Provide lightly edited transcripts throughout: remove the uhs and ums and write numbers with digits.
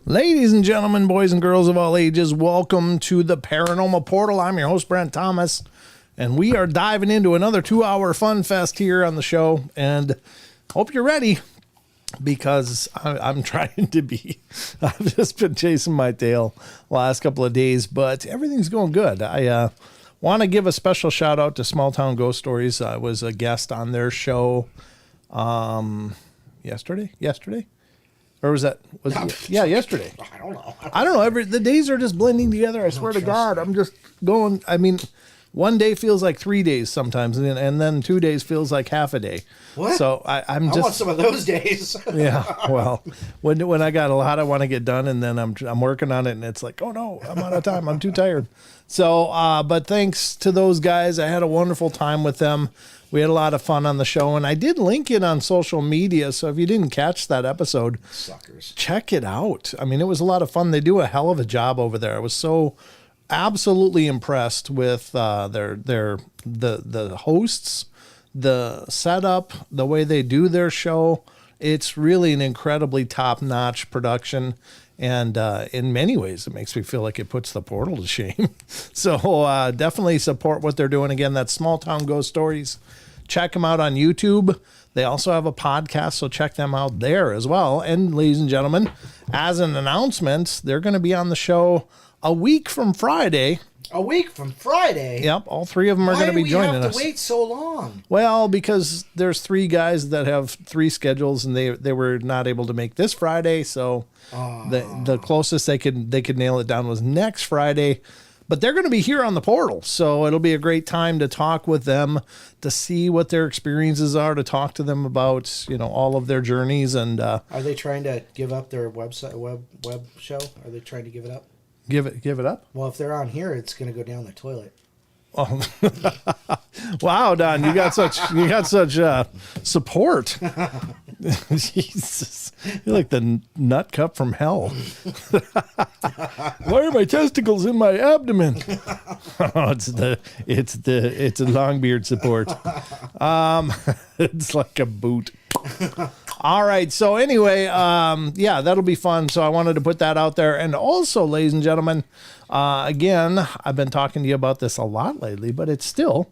Ladies and gentlemen, boys and girls of all ages, welcome to the Paranormal Portal. I'm your host, Brent Thomas, and we are diving into another 2-hour fun fest here on the show. And hope you're ready, because I'm trying to be. I've just been chasing my tail the last couple of days, but everything's going good. I want to give a special shout out to Small Town Ghost Stories. I was a guest on their show yesterday. Or was that? Yesterday. I don't know. I don't know. The days are just blending together. I swear to God, I'm just going. I mean, one day feels like 3 days sometimes, and then 2 days feels like half a day. What? So I want some of those days. Yeah. Well, when I got a lot I want to get done, and then I'm working on it, and it's like, oh no, I'm out of time. I'm too tired. So, but thanks to those guys, I had a wonderful time with them. We had a lot of fun on the show, and I did link it on social media, so if you didn't catch that episode, suckers, check it out. I mean, it was a lot of fun. They do a hell of a job over there. I was so absolutely impressed with the hosts, the setup, the way they do their show. It's really an incredibly top-notch production. And in many ways, it makes me feel like it puts the portal to shame. So definitely support what they're doing. Again, that's Small Town Ghost Stories. Check them out on YouTube. They also have a podcast, so check them out there as well. And ladies and gentlemen, as an announcement, they're going to be on the show a week from Friday. A week from Friday? Yep, all three of them are going to be joining us. Why do we have to wait so long? Well, because there's three guys that have three schedules, and they were not able to make this Friday, so the closest they could nail it down was next Friday. But they're going to be here on the portal, so it'll be a great time to talk with them, to see what their experiences are, to talk to them about all of their journeys. And are they trying to give up their website web show? Are they trying to give it up? Give it up? Well, if they're on here, it's going to go down the toilet. Oh. Wow, Don, you got such support. Jesus, you're like the nut cup from hell. Why are my testicles in my abdomen? Oh, it's a Longbeard support. It's like a boot. All right. So anyway, that'll be fun. So I wanted to put that out there. And also, ladies and gentlemen, again, I've been talking to you about this a lot lately, but it's still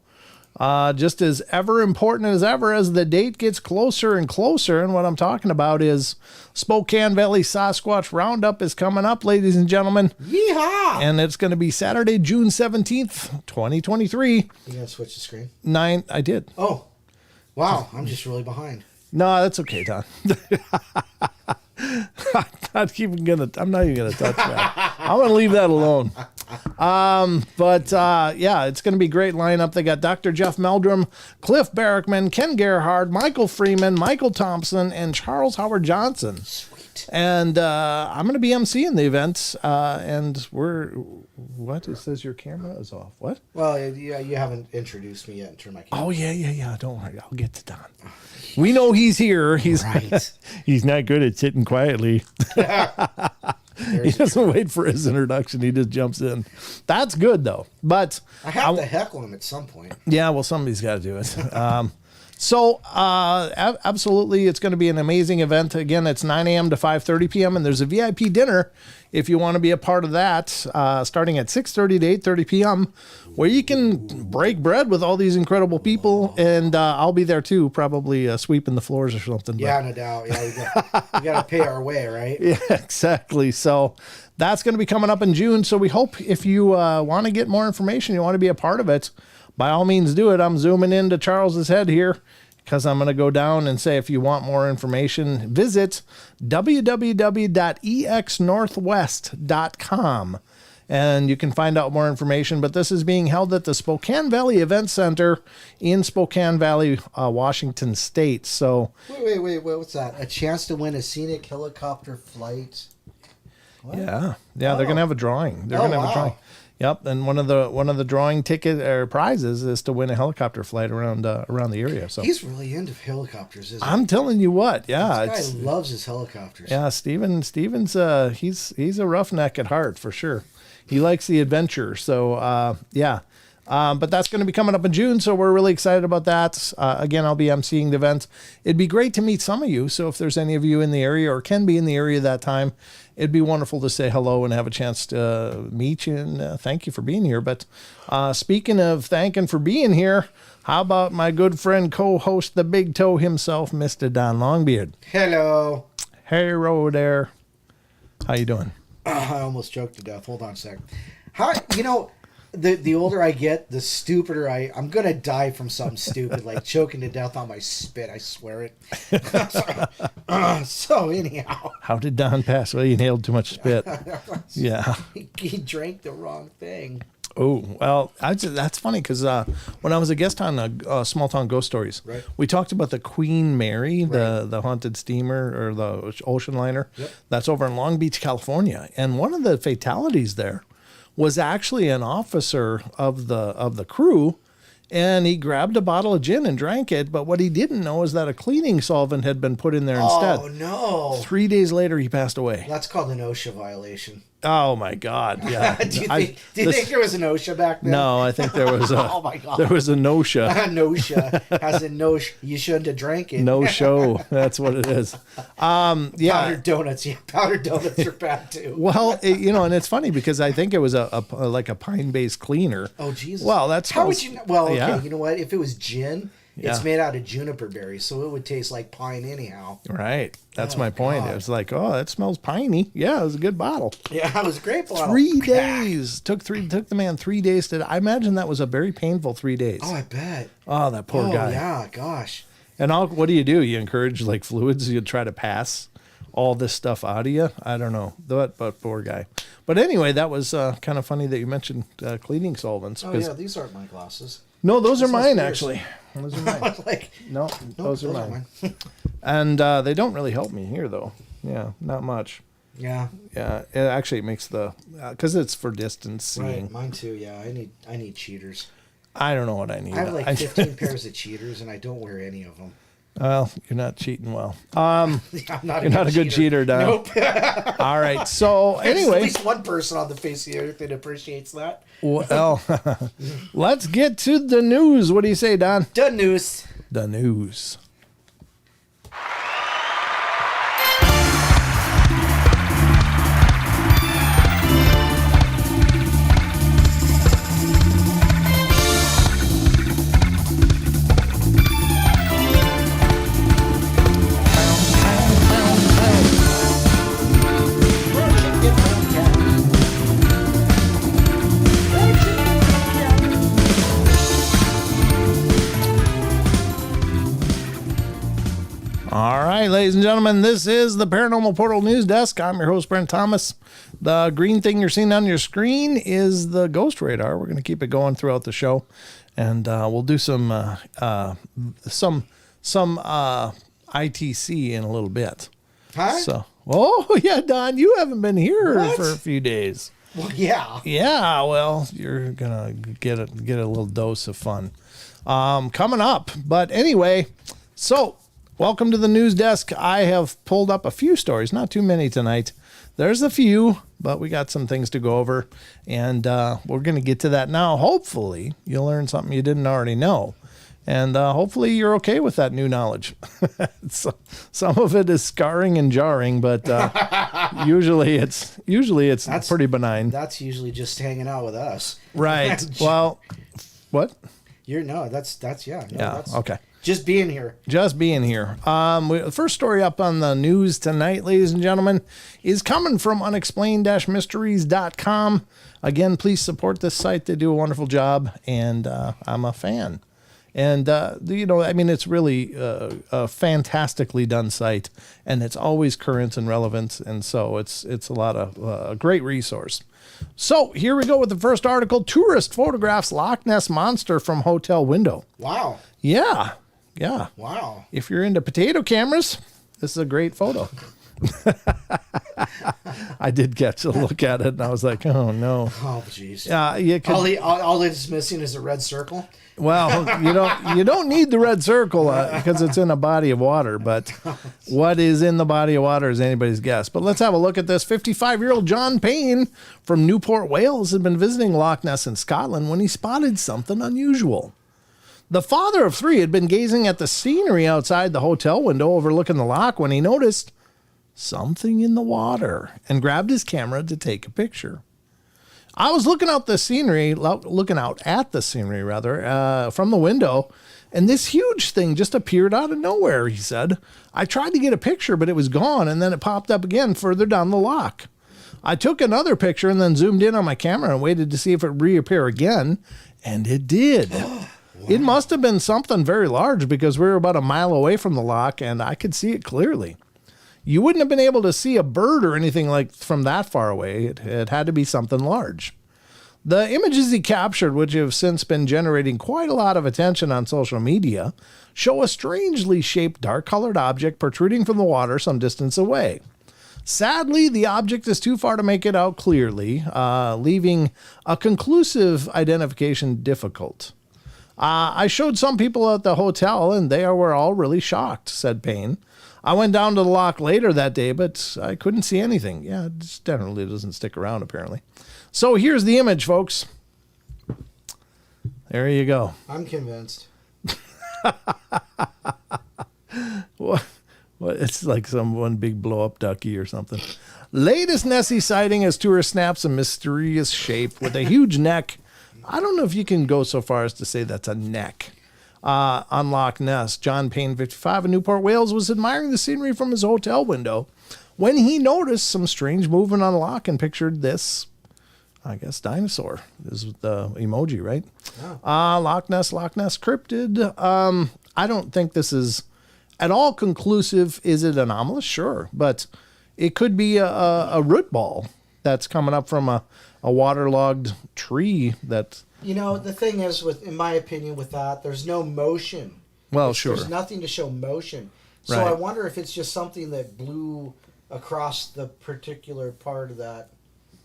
just as ever important as ever as the date gets closer and closer. And what I'm talking about is Spokane Valley Sasquatch Roundup is coming up, ladies and gentlemen. Yeehaw! And it's going to be Saturday, June 17th, 2023. You going to switch the screen? I did. Oh, wow. I'm just really behind. No, that's okay, Don. I'm not even gonna touch that. I'm gonna leave that alone. It's gonna be a great lineup. They got Dr. Jeff Meldrum, Cliff Barrickman, Ken Gerhard, Michael Freeman, Michael Thompson, and Charles Howard Johnson. Sweet. And I'm going to be emceeing the event. And it says your camera is off. What? Well, yeah, you haven't introduced me yet and turned my camera. Oh, yeah. Don't worry. I'll get to Don. We know he's here. He's right. He's not good at sitting quietly. He doesn't wait for his introduction. He just jumps in. That's good, though. But I have to heckle him at some point. Yeah, well, somebody's got to do it. Absolutely, it's going to be an amazing event. Again, it's 9 a.m. to 5:30 p.m., and there's a VIP dinner if you want to be a part of that, starting at 6:30 to 8:30 p.m., where you can break bread with all these incredible people, and I'll be there too, probably sweeping the floors or something. Yeah, no doubt. Yeah, we got to pay our way, right? Yeah, exactly. So that's going to be coming up in June, so we hope if you want to get more information, you want to be a part of it, by all means do it. I'm zooming into Charles's head here because I'm going to go down and say if you want more information, visit www.exnorthwest.com and you can find out more information. But this is being held at the Spokane Valley Event Center in Spokane Valley, Washington State. So wait, what's that? A chance to win a scenic helicopter flight? What? Yeah, they're going to have a drawing. They're going to have a drawing. Yep, and one of the drawing ticket or prizes is to win a helicopter flight around the area. So he's really into helicopters, isn't he? I'm telling you what, yeah, this guy loves his helicopters. Yeah, Steven's he's a roughneck at heart for sure. He likes the adventure. So But that's going to be coming up in June, so we're really excited about that. Again, I'll be emceeing the event. It'd be great to meet some of you, so if there's any of you in the area or can be in the area that time, it'd be wonderful to say hello and have a chance to meet you, and thank you for being here. But speaking of thanking for being here, how about my good friend, co-host, the Big Toe himself, Mr. Don Longbeard? Hello. Hey, Ro there. How you doing? I almost choked to death. Hold on a sec. How, the older I get, the stupider I'm going to die from something stupid, like choking to death on my spit. I swear it. So anyhow. How did Don pass? Well, he inhaled too much spit. Yeah. He drank the wrong thing. Oh, well, that's funny because when I was a guest on Small Town Ghost Stories, right, we talked about the Queen Mary, the haunted steamer or the ocean liner. Yep. That's over in Long Beach, California. And one of the fatalities there was actually an officer of the crew, and he grabbed a bottle of gin and drank it. But what he didn't know is that a cleaning solvent had been put in there instead. Oh, no. 3 days later, he passed away. That's called an OSHA violation. Oh my God! Yeah. Do you think there was an OSHA back then? No, I think there was a. Oh my God! There was a no-show. No-show, as in no. You shouldn't have drank it. No show. That's what it is. Yeah. Powdered donuts. Yeah, powdered donuts are bad too. Well, and it's funny because I think it was like a pine-based cleaner. Oh Jesus! Well, that's how would you? Well, okay. Yeah. You know what? If it was gin, it's Yeah. made out of juniper berries, so it would taste like pine anyhow. Right. That's Oh, my point. God. It was like, oh, that smells piney. Yeah, it was a good bottle. Yeah, it was a great bottle. 3 days took the man 3 days to. I imagine that was a very painful 3 days. Oh, I bet. Oh, that poor guy. Yeah, gosh. And what do? You encourage like fluids? You try to pass all this stuff out of you? I don't know. But poor guy. But anyway, that was kind of funny that you mentioned cleaning solvents. Oh yeah, these aren't my glasses. No, those are mine, yours. actually. Those are mine. Like, No, those are mine. And they don't really help me here, though. Yeah, not much. Yeah. Yeah, it actually makes because it's for distance seeing. Right, mine too. Yeah, I need cheaters. I don't know what I need. I have like 15 pairs of cheaters, and I don't wear any of them. Well, you're not cheating well. I'm not. You're not a good cheater, Don. Nope. All right. So There's anyway, at least one person on the face of the earth that appreciates that. well, let's get to the news. What do you say, Don? The news. The news. All right, ladies and gentlemen, this is the Paranormal Portal News Desk. I'm your host, Brent Thomas. The green thing you're seeing on your screen is the Ghost Radar. We're going to keep it going throughout the show, and we'll do some ITC in a little bit. Huh? So, oh yeah, Don, you haven't been here What? for a few days. Well, yeah. Yeah, well, you're gonna get a little dose of fun coming up. But anyway, so welcome to the news desk. I have pulled up a few stories, not too many tonight. There's a few, but we got some things to go over, and we're going to get to that now. Hopefully, you'll learn something you didn't already know, and hopefully you're okay with that new knowledge. So, some of it is scarring and jarring, but usually it's pretty benign. That's usually just hanging out with us. Right. Well, what? That's Yeah. That's Okay. just being here. Just being here. The first story up on the news tonight, ladies and gentlemen, is coming from unexplained-mysteries.com. Again, please support this site. They do a wonderful job, and I'm a fan. And, it's really a fantastically done site, and it's always current and relevant, and so it's a lot of a great resource. So here we go with the first article. Tourist photographs Loch Ness Monster from hotel window. Wow. Yeah. Wow. If you're into potato cameras, this is a great photo. I did get to look at it, and I was like, oh no. Oh jeez. Yeah, All it's missing is a red circle. well, you don't need the red circle because it's in a body of water. But what is in the body of water is anybody's guess. But let's have a look at this. 55-year-old John Payne from Newport, Wales, had been visiting Loch Ness in Scotland when he spotted something unusual. The father of 3 had been gazing at the scenery outside the hotel window overlooking the loch when he noticed something in the water and grabbed his camera to take a picture. I was looking out at the scenery from the window, and this huge thing just appeared out of nowhere, he said. I tried to get a picture, but it was gone, and then it popped up again further down the loch. I took another picture and then zoomed in on my camera and waited to see if it would reappear again, and it did. Wow. It must have been something very large because we were about a mile away from the loch, and I could see it clearly. You wouldn't have been able to see a bird or anything like from that far away. It had to be something large. The images he captured, which have since been generating quite a lot of attention on social media, show a strangely shaped dark-colored object protruding from the water some distance away. Sadly, the object is too far to make it out clearly, leaving a conclusive identification difficult. I showed some people at the hotel, and they were all really shocked, said Payne. I went down to the loch later that day, but I couldn't see anything. Yeah, it just generally doesn't stick around, apparently. So here's the image, folks. There you go. I'm convinced. What? It's like one big blow-up ducky or something. Latest Nessie sighting as tourist snaps a mysterious shape with a huge neck. I don't know if you can go so far as to say that's a neck. On Loch Ness, John Payne, 55, in Newport, Wales, was admiring the scenery from his hotel window when he noticed some strange movement on the loch and pictured this, I guess, dinosaur. This is the emoji, right? Yeah. Loch Ness cryptid. I don't think this is at all conclusive. Is it anomalous? Sure. But it could be a root ball that's coming up from a waterlogged tree that... the thing is, in my opinion, with that, there's no motion. Well, sure. There's nothing to show motion. So right. I wonder if it's just something that blew across the particular part of that.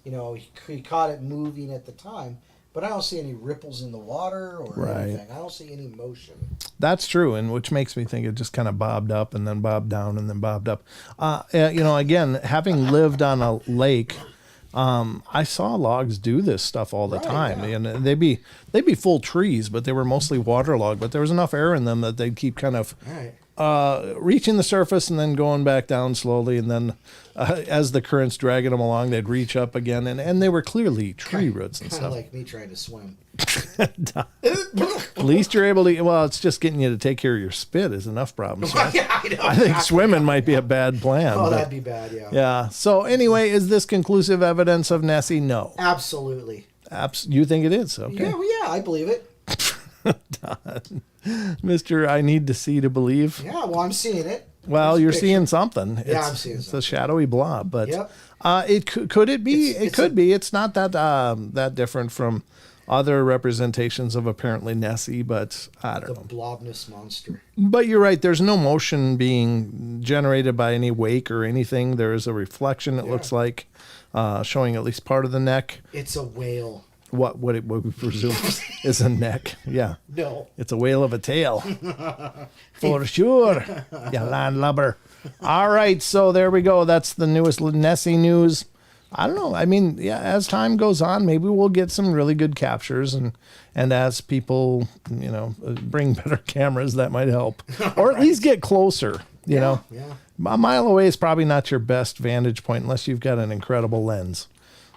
He caught it moving at the time, but I don't see any ripples in the water or anything. I don't see any motion. That's true, and which makes me think it just kind of bobbed up and then bobbed down and then bobbed up. Again, having lived on a lake... I saw logs do this stuff all the time, yeah. And they'd be full trees, but they were mostly waterlogged. But there was enough air in them that they'd keep kind of reaching the surface and then going back down slowly, and then as the current's dragging them along, they'd reach up again, and they were clearly tree roots and kind stuff. Of like me trying to swim. At least you're able to. Well, it's just getting you to take care of your spit is enough problems. Right? Yeah, I know. I think swimming might be a bad plan. Oh, that'd be bad. Yeah. Yeah. So anyway, is this conclusive evidence of Nessie? No. Absolutely. You think it is? Okay. Yeah, I believe it. Mr. I need to see to believe. Yeah, well, I'm seeing it. Well, you're seeing something. I'm seeing it's something. a shadowy blob, but yep. Could it be? It could be. It's not that different from other representations of apparently Nessie, but I don't know. The blobness monster. But you're right. There's no motion being generated by any wake or anything. There is a reflection, it looks like, showing at least part of the neck. It's a whale. What we presume is a neck. Yeah. No. It's a whale of a tail. For sure. You landlubber. All right. So there we go. That's the newest Nessie news. I don't know. I mean, yeah, as time goes on, maybe we'll get some really good captures, and as people, bring better cameras, that might help, or at least get closer. You know, a mile away is probably not your best vantage point unless you've got an incredible lens.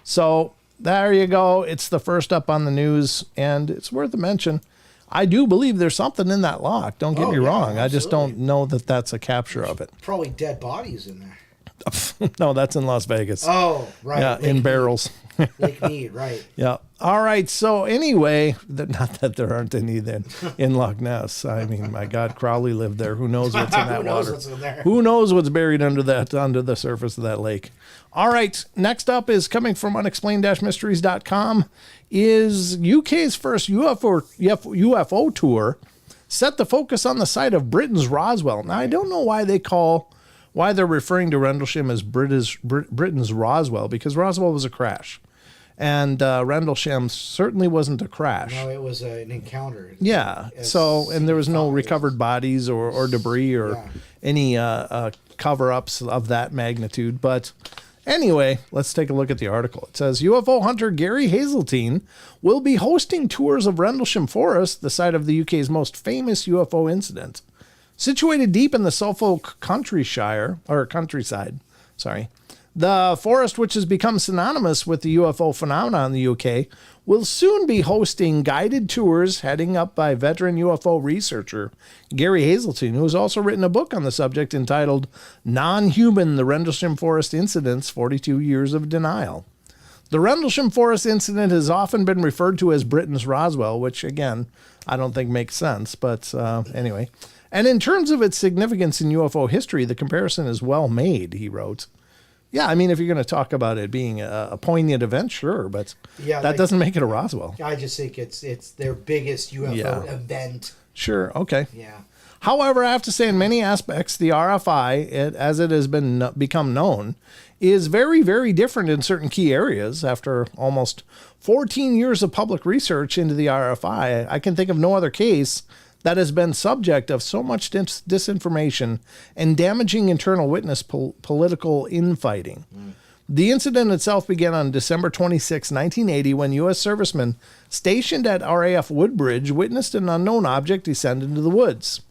So there you go. It's the first up on the news, and it's worth a mention. I do believe there's something in that lock. Don't get me wrong. Absolutely. I just don't know that that's a capture of it. Probably dead bodies in there. No, that's in Las Vegas. Oh, right. Yeah, in barrels. Lake Mead, right. Yeah. All right. So anyway, not that there aren't any then in Loch Ness. I mean, my God, Crowley lived there. Who knows what's in that Who knows water? what's in there? Who knows what's buried under the surface of that lake? All right. Next up is coming from unexplained-mysteries.com is UK's first UFO tour set the focus on the site of Britain's Roswell. Now, I don't know why they call why they're referring to Rendlesham as Britain's Roswell, because Roswell was a crash. And Rendlesham certainly wasn't a crash. No, it was an encounter. Yeah. So, and there was no recovered bodies or debris or any cover-ups of that magnitude. But anyway, let's take a look at the article. It says, UFO hunter Gary Hazeltine will be hosting tours of Rendlesham Forest, the site of the UK's most famous UFO incident. Situated deep in the Suffolk countryside, the forest, which has become synonymous with the UFO phenomenon in the UK, will soon be hosting guided tours heading up by veteran UFO researcher Gary Hazeltine, who has also written a book on the subject entitled Non-Human, the Rendlesham Forest Incidents, 42 Years of Denial. The Rendlesham Forest incident has often been referred to as Britain's Roswell, which, again, I don't think makes sense, but anyway. And in terms of its significance in UFO history, the comparison is well made, he wrote. Yeah, I mean, if you're going to talk about it being a poignant event, sure, but that doesn't make it a Roswell. I just think it's their biggest UFO event. Sure, okay. Yeah. However, I have to say, in many aspects, the RFI, as it has become known, is very, very different in certain key areas. After almost 14 years of public research into the RFI, I can think of no other case that has been subject of so much disinformation and damaging internal witness political infighting. The incident itself began on December 26, 1980, when U.S. servicemen stationed at RAF Woodbridge witnessed an unknown object descend into the woods.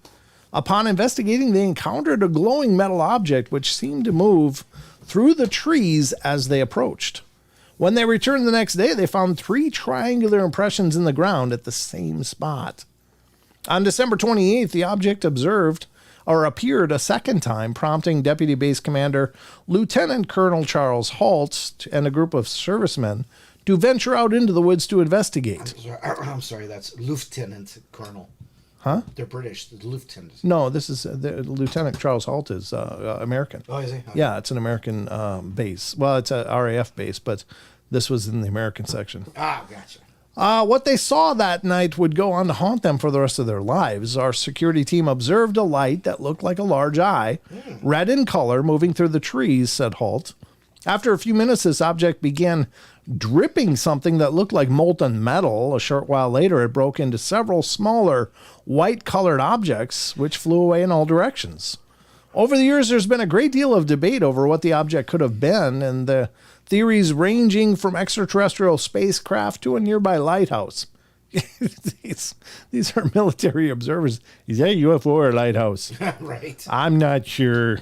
Upon investigating, they encountered a glowing metal object which seemed to move through the trees as they approached. When they returned the next day, they found 3 triangular impressions in the ground at the same spot. On December 28th, the object appeared a second time, prompting Deputy Base Commander Lieutenant Colonel Charles Halt and a group of servicemen to venture out into the woods to investigate. I'm sorry, that's Lieutenant Colonel. Huh? They're British, the Lieutenant. No, this is Lieutenant Charles Halt is American. Oh, is he? Okay. Yeah, it's an American base. Well, it's a RAF base, but this was in the American section. Ah, gotcha. What they saw that night would go on to haunt them for the rest of their lives. Our security team observed a light that looked like a large eye, red in color, moving through the trees, said Holt. After a few minutes, this object began dripping something that looked like molten metal. A short while later, it broke into several smaller white-colored objects, which flew away in all directions. Over the years, there's been a great deal of debate over what the object could have been, and the theories ranging from extraterrestrial spacecraft to a nearby lighthouse. These are military observers. Is that a UFO or a lighthouse? Right. I'm not sure.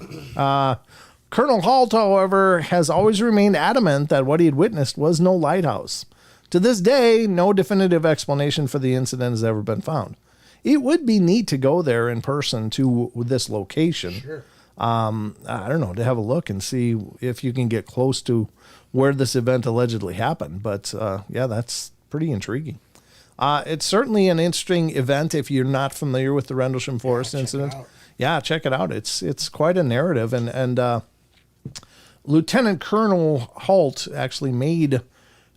Colonel Halt, however, has always remained adamant that what he had witnessed was no lighthouse. To this day, no definitive explanation for the incident has ever been found. It would be neat to go there in person to this location. Sure. I don't know, to have a look and see if you can get close to where this event allegedly happened. But yeah, that's pretty intriguing. It's certainly an interesting event if you're not familiar with the Rendlesham Forest incident. Yeah, check it out. It's quite a narrative. And Lieutenant Colonel Halt actually made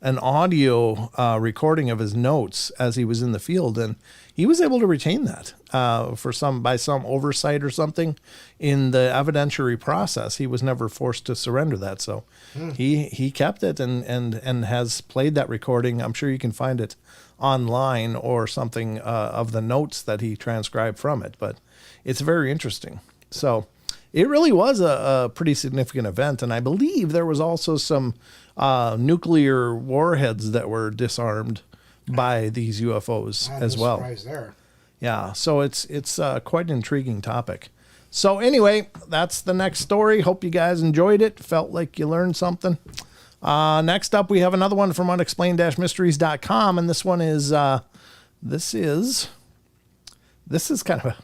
an audio recording of his notes as he was in the field, and he was able to retain that by some oversight or something in the evidentiary process. He was never forced to surrender that, so he kept it and has played that recording. I'm sure you can find it online or something of the notes that he transcribed from it, but it's very interesting. So it really was a pretty significant event, and I believe there was also some nuclear warheads that were disarmed by these UFOs as well. There. Yeah, so it's quite an intriguing topic. So anyway, that's the next story. Hope you guys enjoyed it. Felt like you learned something. Next up, we have another one from unexplained-mysteries.com, and this one is this is kind of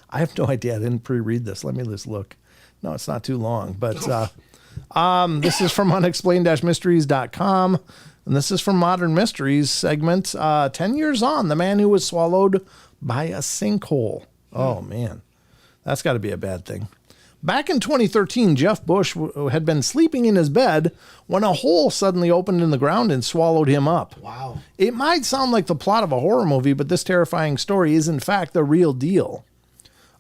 I have no idea. I didn't pre-read this. Let me just look. No, it's not too long, but this is from unexplained-mysteries.com. And this is from Modern Mysteries segment. 10 years on, the man who was swallowed by a sinkhole. Oh, man. That's got to be a bad thing. Back in 2013, Jeff Bush had been sleeping in his bed when a hole suddenly opened in the ground and swallowed him up. Wow. It might sound like the plot of a horror movie, but this terrifying story is, in fact, the real deal.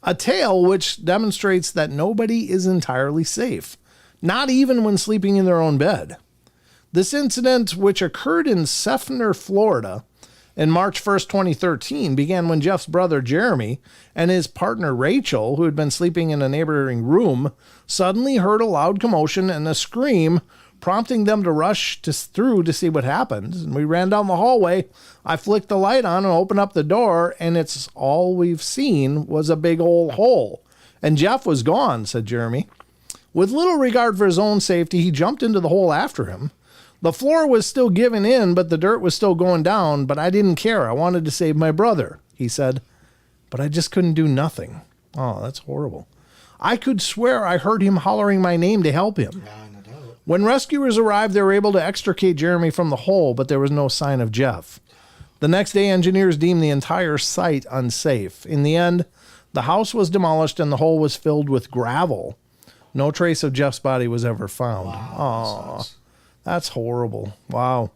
A tale which demonstrates that nobody is entirely safe, not even when sleeping in their own bed. This incident, which occurred in Seffner, Florida, in March 1st, 2013, began when Jeff's brother Jeremy and his partner Rachel, who had been sleeping in a neighboring room, suddenly heard a loud commotion and a scream, prompting them to rush through to see what happened. And we ran down the hallway. I flicked the light on and opened up the door, and it's all we've seen was a big old hole. And Jeff was gone, said Jeremy. With little regard for his own safety, he jumped into the hole after him. The floor was still giving in, but the dirt was still going down, but I didn't care. I wanted to save my brother, he said. But I just couldn't do nothing. Oh, that's horrible. I could swear I heard him hollering my name to help him. When rescuers arrived, they were able to extricate Jeremy from the hole, but there was no sign of Jeff. The next day, engineers deemed the entire site unsafe. In the end, the house was demolished and the hole was filled with gravel. No trace of Jeff's body was ever found. Wow, Oh, that's horrible. Wow.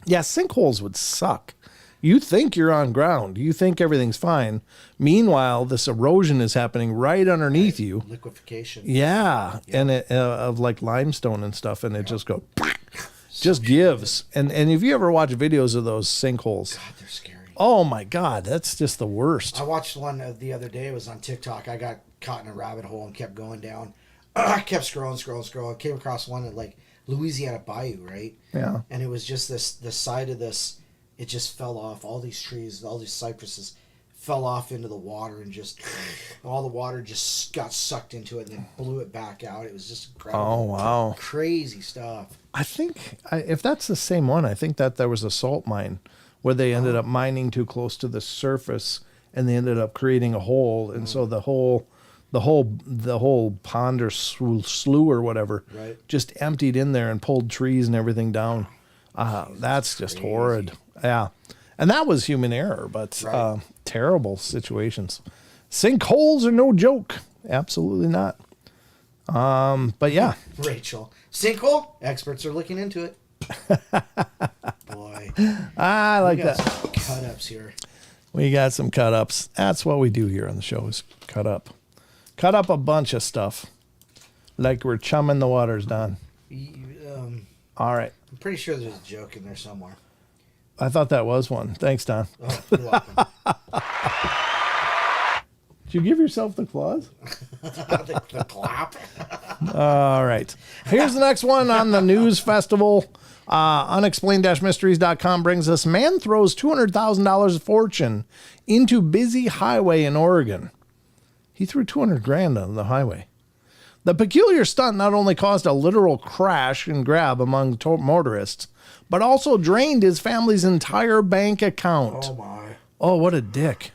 Yeah, sinkholes would suck. You think you're on ground. You think everything's fine. Meanwhile, this erosion is happening right underneath you. Liquefaction. Yeah, and it, of like limestone and stuff, and it just goes, just gives. And if you ever watch videos of those sinkholes, God, they're scary. Oh my God, that's just the worst. I watched one the other day. It was on TikTok. I got caught in a rabbit hole and kept going down. I kept scrolling. Came across one at like Louisiana Bayou, right? Yeah. And it was just the side of this. It just fell off. All these trees, all these cypresses fell off into the water, and just all the water just got sucked into it and then blew it back out. It was just incredible. Oh, wow. Crazy stuff. I think, if that's the same one, I think that there was a salt mine where they ended up mining too close to the surface, and they ended up creating a hole. And so the whole pond or slough or whatever just emptied in there and pulled trees and everything down. That's just crazy. Horrid. Yeah. And that was human error, but terrible situations. Sinkholes are no joke. Absolutely not. But yeah. Rachel. Sinkhole? Experts are looking into it. Boy. I like that. Some cut-ups here. We got some cut-ups. That's what we do here on the show is cut up. Cut up a bunch of stuff. Like we're chumming the waters, Don. All right. I'm pretty sure there's a joke in there somewhere. I thought that was one. Thanks, Don. Oh, you're welcome. Did you give yourself the claws? the clap. All right. Here's the next one on the news festival. Unexplained-mysteries.com brings us man throws $200,000 fortune into busy highway in Oregon. He threw $200,000 on the highway. The peculiar stunt not only caused a literal crash and grab among motorists, but also drained his family's entire bank account. Oh, my. Oh, what a dick.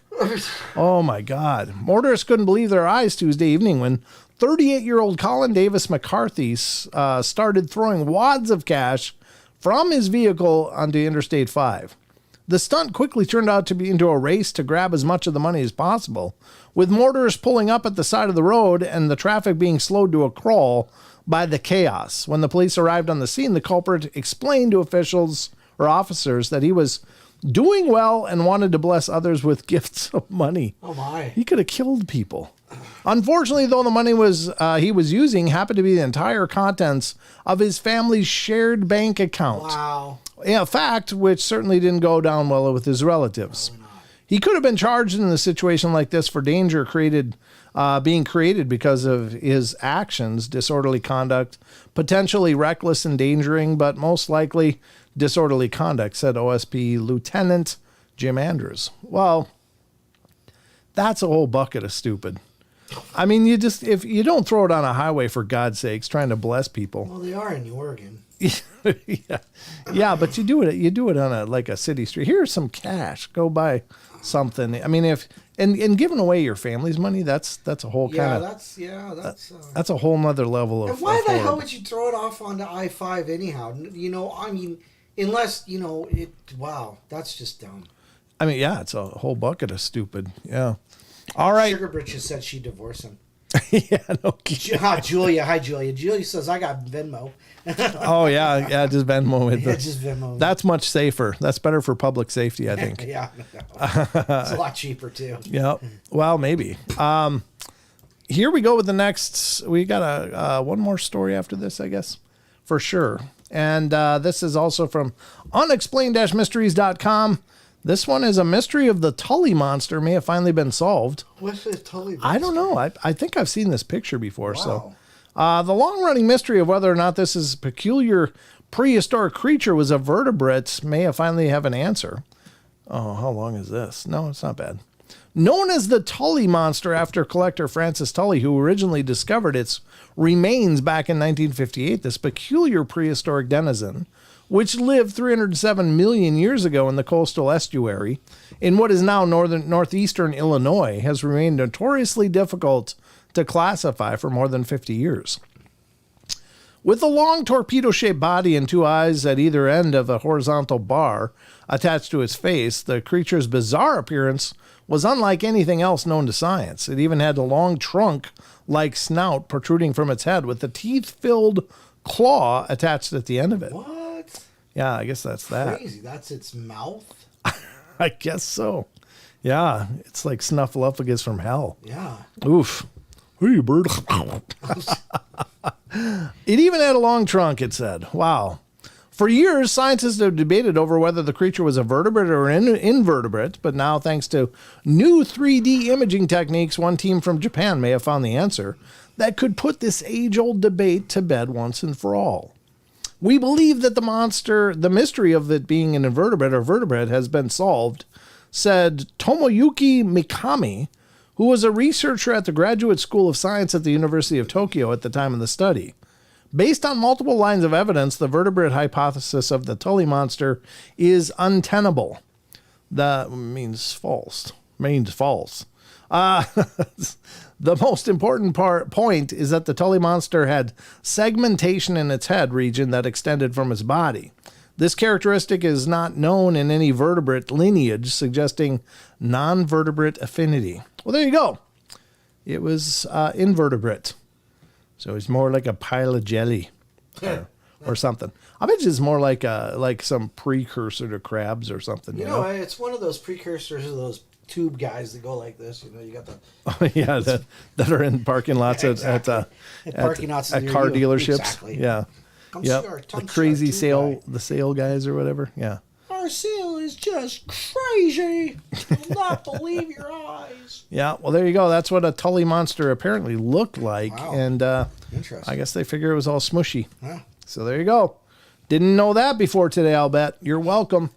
Oh, my God. Motorists couldn't believe their eyes Tuesday evening when 38-year-old Colin Davis McCarthy started throwing wads of cash from his vehicle onto Interstate 5. The stunt quickly turned out to be into a race to grab as much of the money as possible, with motorists pulling up at the side of the road and the traffic being slowed to a crawl by the chaos. When the police arrived on the scene, the culprit explained to officials or officers that he was doing well and wanted to bless others with gifts of money. Oh, my. He could have killed people. Unfortunately, though, the money he was using happened to be the entire contents of his family's shared bank account. Wow. A fact which certainly didn't go down well with his relatives. He could have been charged in a situation like this for danger being created because of his actions, disorderly conduct, potentially reckless endangering, but most likely disorderly conduct, said OSP Lieutenant Jim Andrews. Well, that's a whole bucket of stupid. I mean, if you don't throw it on a highway, for God's sakes, trying to bless people. Well, they are in Oregon. yeah, but you do it on a city street. Here's some cash. Go buy something. I mean, and giving away your family's money, that's a whole kind of that's a whole nother level of. And why the hell would you throw it off onto I-5 anyhow? You know, I mean, unless it. Wow, that's just dumb. I mean, yeah, it's a whole bucket of stupid. Yeah. All right. Sugar Britches said she'd divorce him. Yeah, no kidding. Julia. Hi, Julia. Julia says, I got Venmo. Oh, yeah, just Venmo. Just Venmo. That's much safer. That's better for public safety, I think. Yeah. It's a lot cheaper, too. Yeah, well, maybe. Here we go with the next. We got one more story after this, I guess, for sure. And this is also from unexplained-mysteries.com. This one is a mystery of the Tully monster may have finally been solved. What's the Tully monster? I don't know. I think I've seen this picture before. Wow. So the long-running mystery of whether or not this is a peculiar prehistoric creature was a vertebrate may have finally have an answer. Oh, how long is this? No, it's not bad. Known as the Tully monster after collector Francis Tully, who originally discovered its remains back in 1958, this peculiar prehistoric denizen, which lived 307 million years ago in the coastal estuary in what is now northeastern Illinois, has remained notoriously difficult to classify for more than 50 years. With a long torpedo-shaped body and two eyes at either end of a horizontal bar attached to its face, the creature's bizarre appearance was unlike anything else known to science. It even had a long trunk-like snout protruding from its head with a teeth-filled claw attached at the end of it. What? Yeah, I guess that's that. Crazy. That's its mouth? I guess so. Yeah, it's like Snuffleupagus from hell. Yeah. Oof. Hey, bird. It even had a long trunk, it said. Wow. For years, scientists have debated over whether the creature was a vertebrate or an invertebrate, but now, thanks to new 3D imaging techniques, one team from Japan may have found the answer that could put this age-old debate to bed once and for all. We believe that the mystery of it being an invertebrate or vertebrate has been solved, said Tomoyuki Mikami, who was a researcher at the Graduate School of Science at the University of Tokyo at the time of the study. Based on multiple lines of evidence, the vertebrate hypothesis of the Tully monster is untenable. That means false. The most important point is that the Tully monster had segmentation in its head region that extended from its body. This characteristic is not known in any vertebrate lineage, suggesting non-vertebrate affinity. Well, there you go. It was invertebrate. So it's more like a pile of jelly or something. I bet it's more like some precursor to crabs or something. You know, it's one of those precursors of those tube guys that go like this. You know, you got the that are in parking lots at car dealerships. Exactly. Yeah, the crazy sale guys or whatever. Yeah. Our sale is just crazy. You'll not believe your eyes. Yeah, well, there you go. That's what a Tully monster apparently looked like. Wow. And interesting. I guess they figure it was all smushy. Yeah. So there you go. Didn't know that before today, I'll bet. You're welcome.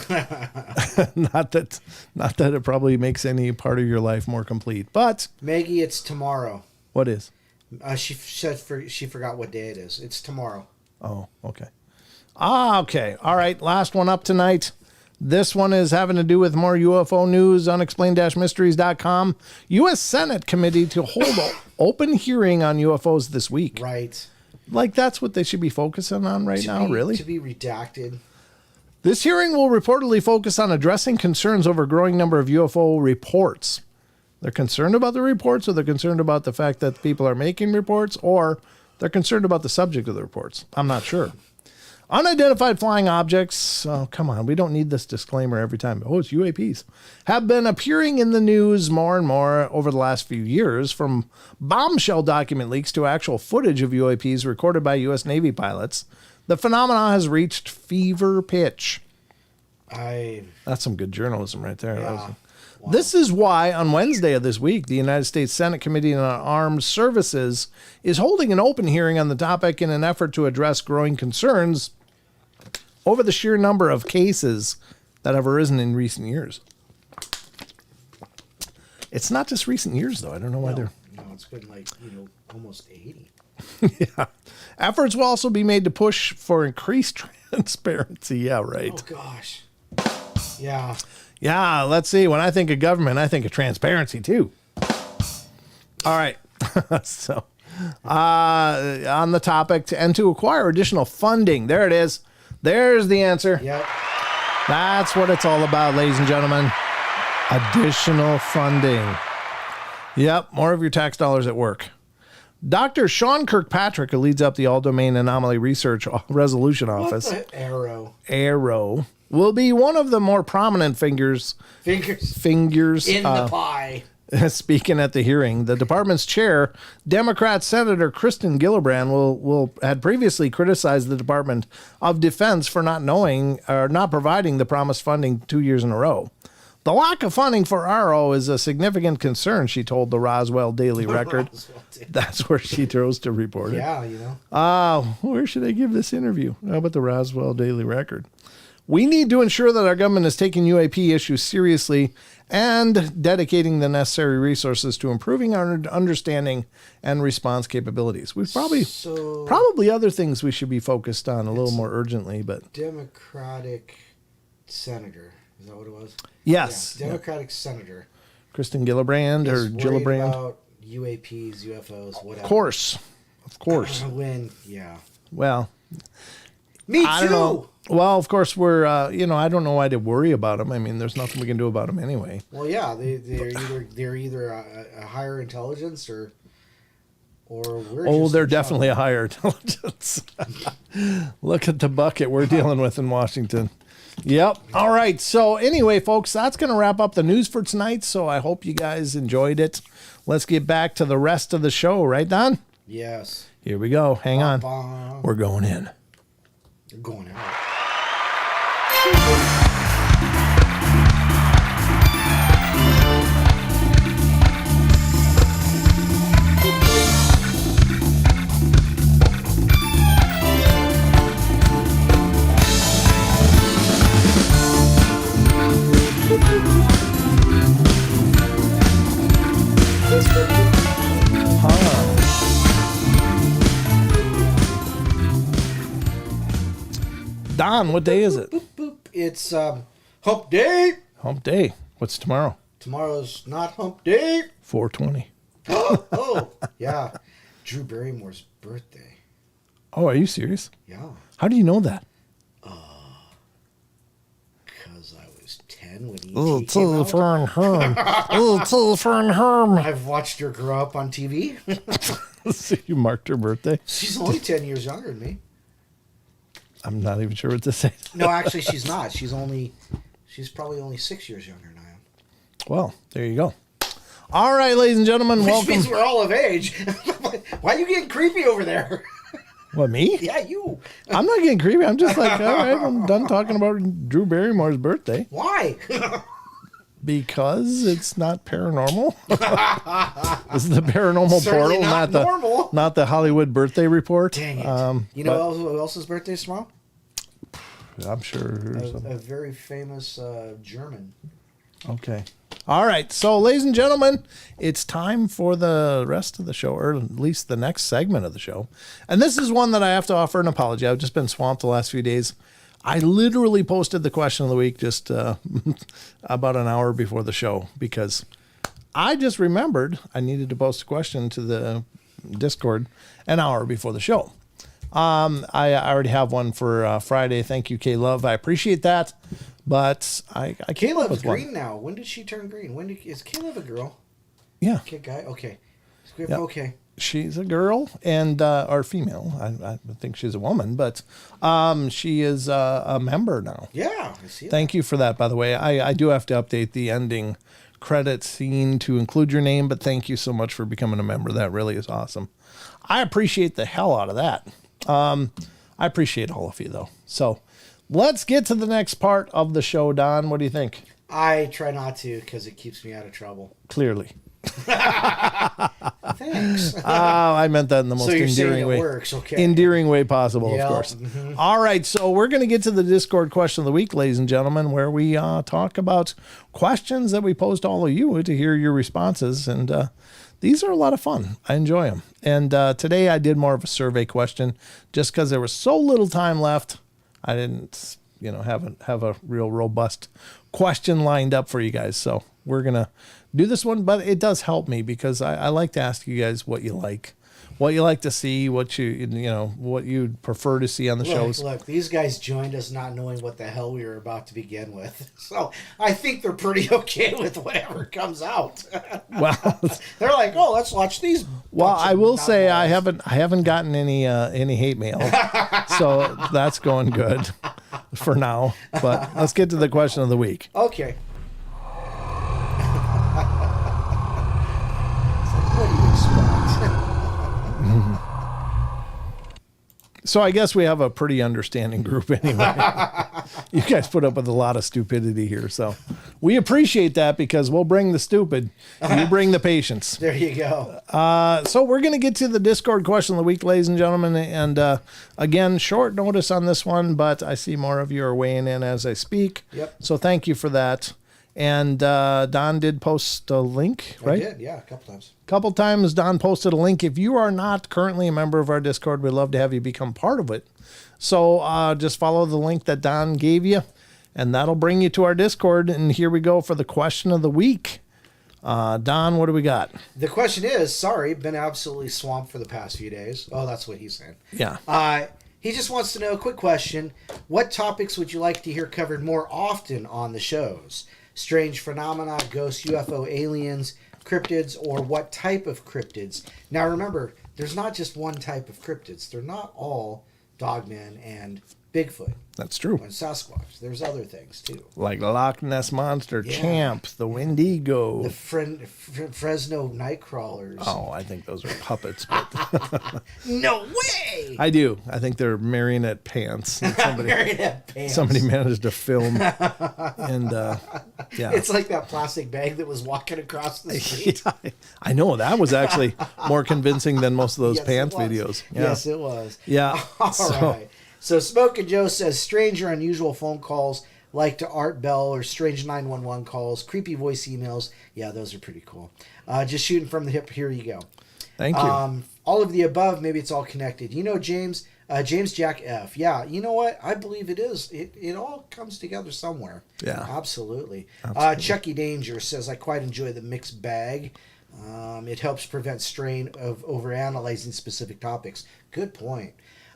Not that it probably makes any part of your life more complete. But Maggie, it's tomorrow. What is? She said she forgot what day it is. It's tomorrow. Oh, okay. Okay. All right. Last one up tonight. This one is having to do with more UFO news, unexplained-mysteries.com. U.S. Senate committee to hold an open hearing on UFOs this week. Right. Like that's what they should be focusing on right now, really? To be redacted. This hearing will reportedly focus on addressing concerns over a growing number of UFO reports. They're concerned about the reports, or they're concerned about the fact that people are making reports, or they're concerned about the subject of the reports. I'm not sure. Unidentified flying objects, oh, come on, we don't need this disclaimer every time. Oh, it's UAPs. Have been appearing in the news more and more over the last few years, from bombshell document leaks to actual footage of UAPs recorded by U.S. Navy pilots. The phenomenon has reached fever pitch. That's some good journalism right there. Yeah. Wow. This is why on Wednesday of this week, the United States Senate Committee on Armed Services is holding an open hearing on the topic in an effort to address growing concerns over the sheer number of cases that have arisen in recent years. It's not just recent years, though. I don't know why they're... No, it's been like, almost 80. Yeah. Efforts will also be made to push for increased transparency. Yeah, right. Oh, gosh. Yeah. Yeah, let's see. When I think of government, I think of transparency, too. All right. So, on the topic, and to acquire additional funding. There it is. There's the answer. Yep. That's what it's all about, ladies and gentlemen. Additional funding. Yep, more of your tax dollars at work. Dr. Sean Kirkpatrick, who leads up the All-Domain Anomaly Research Resolution Office. What the arrow? Arrow. Will be one of the more prominent fingers In the pie. Speaking at the hearing. The department's chair, Democrat Senator Kristen Gillibrand, had previously criticized the Department of Defense for not knowing or not providing the promised funding 2 years in a row. The lack of funding for RO is a significant concern, she told the Roswell Daily Record. That's where she chose to report it. Yeah, you know. Where should I give this interview? How about the Roswell Daily Record? We need to ensure that our government is taking UAP issues seriously and dedicating the necessary resources to improving our understanding and response capabilities. We've probably other things we should be focused on a little more urgently, but Democratic senator, is that what it was? Yes, yeah, Democratic senator Kristen Gillibrand or Gillibrand. About UAPs, UFOs, whatever. Of course. Well, me too. I don't know. Well, of course, we're, I don't know why to worry about them. I mean, there's nothing we can do about them anyway. Well, yeah, they're either a higher intelligence or we're they're definitely a higher intelligence. Look at the bucket we're dealing with in Washington. Yep. All right. So anyway, folks, that's going to wrap up the news for tonight. So I hope you guys enjoyed it. Let's get back to the rest of the show. Right, Don? Yes. Here we go. Hang on. We're going in. You're going out. Don, what day is it? Boop, boop. It's hump day. Hump day. What's tomorrow? Tomorrow's not hump day. 4/20. Oh, yeah. Drew Barrymore's birthday. Oh, are you serious? Yeah. How do you know that? Because I was 10 when he Oh, came out. I've watched her grow up on TV. So you marked her birthday? She's only 10 years younger than me. I'm not even sure what to say. No, actually, she's not. She's probably only 6 years younger than I am. Well, there you go. All right, ladies and gentlemen, welcome. Which means we're all of age. Why are you getting creepy over there? What, me? Yeah, you. I'm not getting creepy. I'm just like, all right, I'm done talking about Drew Barrymore's birthday. Why? Because it's not paranormal. This is the Paranormal Portal, not the Hollywood birthday report. Dang it. You know who else's birthday is tomorrow? I'm sure. A very famous German. Okay. All right. So, ladies and gentlemen, it's time for the rest of the show, or at least the next segment of the show. And this is one that I have to offer an apology. I've just been swamped the last few days. I literally posted the question of the week just about an hour before the show because I just remembered I needed to post a question to the Discord an hour before the show. I already have one for Friday. Thank you, K-Love. I appreciate that. But I came up with one. Green now. When did she turn green? Is K-Love a girl? Yeah. Kid guy? Okay. Yep. Okay. She's a girl or female. I think she's a woman, but she is a member now. Yeah, I see. Thank you for that, by the way. I do have to update the ending credit scene to include your name, but thank you so much for becoming a member. That really is awesome. I appreciate the hell out of that. I appreciate all of you, though. So let's get to the next part of the show, Don. What do you think? I try not to because it keeps me out of trouble. Clearly. Thanks. I meant that in the most endearing way. Works. Okay. Endearing way possible, of course. Mm-hmm. All right, so we're going to get to the Discord question of the week, ladies and gentlemen, where we talk about questions that we pose to all of you to hear your responses, and these are a lot of fun. I enjoy them. And today I did more of a survey question, just because there was so little time left. I didn't, have a real robust question lined up for you guys. So we're gonna do this one, but it does help me because I like to ask you guys what you like, what you like to see, what what you'd prefer to see on the shows. Look, these guys joined us not knowing what the hell we were about to begin with. So I think they're pretty okay with whatever comes out. Well, they're like, oh, let's watch these. Well, I will say I haven't gotten any hate mail, so that's going good for now. But let's get to the question of the week. Okay. What do you expect? So I guess we have a pretty understanding group anyway. You guys put up with a lot of stupidity here, so we appreciate that because we'll bring the stupid, you bring the patience. There you go. So we're going to get to the Discord question of the week, ladies and gentlemen. And again, short notice on this one, but I see more of you are weighing in as I speak. Yep. So thank you for that. And Don did post a link, right? I did, yeah, a couple times. Couple times Don posted a link. If you are not currently a member of our Discord, we'd love to have you become part of it. So just follow the link that Don gave you, and that'll bring you to our Discord. And here we go for the question of the week. Don, what do we got? The question is, sorry, been absolutely swamped for the past few days. Oh, that's what he's saying. Yeah. He just wants to know, quick question, what topics would you like to hear covered more often on the shows? Strange phenomena, ghosts, UFO, aliens, cryptids, or what type of cryptids? Now remember, there's not just one type of cryptids. They're not all Dogman and Bigfoot. That's true. And Sasquatch. There's other things too. Like Loch Ness Monster, Yeah. Champ, the Wendigo. The Fresno Nightcrawlers. Oh, I think those are puppets. But No way! I do. I think they're marionette pants. Marionette pants. Somebody managed to film. And yeah. It's like that plastic bag that was walking across the street. Yeah, I know. That was actually more convincing than most of those Yes, pants it was. videos. Yeah. Yes, it was. Yeah. All So- right. So Smoke and Joe says strange or unusual phone calls like to Art Bell or strange 911 calls, creepy voice emails. Yeah, those are pretty cool. Just shooting from the hip. Here you go. Thank you. All of the above. Maybe it's all connected. You know, James Jack F. Yeah, you know what? I believe it is. It all comes together somewhere. Yeah. Absolutely. Absolutely. Chucky Danger says, I quite enjoy the mixed bag. It helps prevent strain of overanalyzing specific topics. Good point.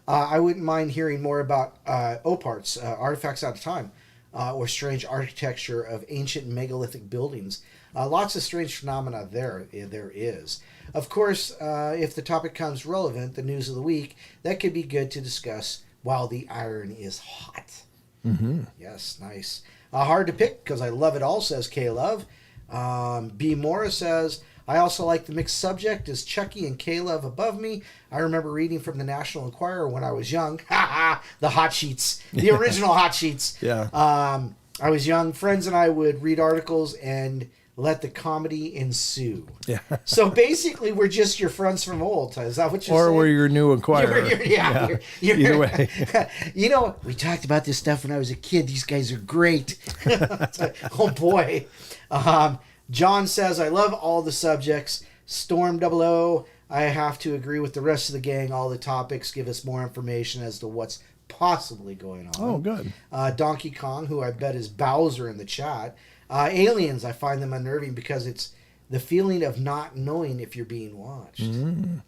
I wouldn't mind hearing more about OPARTs, artifacts out of time, or strange architecture of ancient megalithic buildings. Lots of strange phenomena there is. Of course, if the topic comes relevant, the news of the week, that could be good to discuss while the iron is hot. Mm-hmm. Yes, nice. Hard to pick because I love it all, says K-Love. B. Morris says, I also like the mixed subject as Chucky and K-Love above me. I remember reading from the National Enquirer when I was young. The hot sheets. The original hot sheets. Yeah. I was young. Friends and I would read articles and let the comedy ensue. Yeah. So basically, we're just your friends from old. Is that what you're saying? Or we're your new inquirer. Either way. You know, we talked about this stuff when I was a kid. These guys are great. Oh, boy. John says, I love all the subjects. Storm 00, I have to agree with the rest of the gang. All the topics give us more information as to what's possibly going on. Oh, good. Donkey Kong, who I bet is Bowser in the chat. Aliens, I find them unnerving because it's the feeling of not knowing if you're being watched.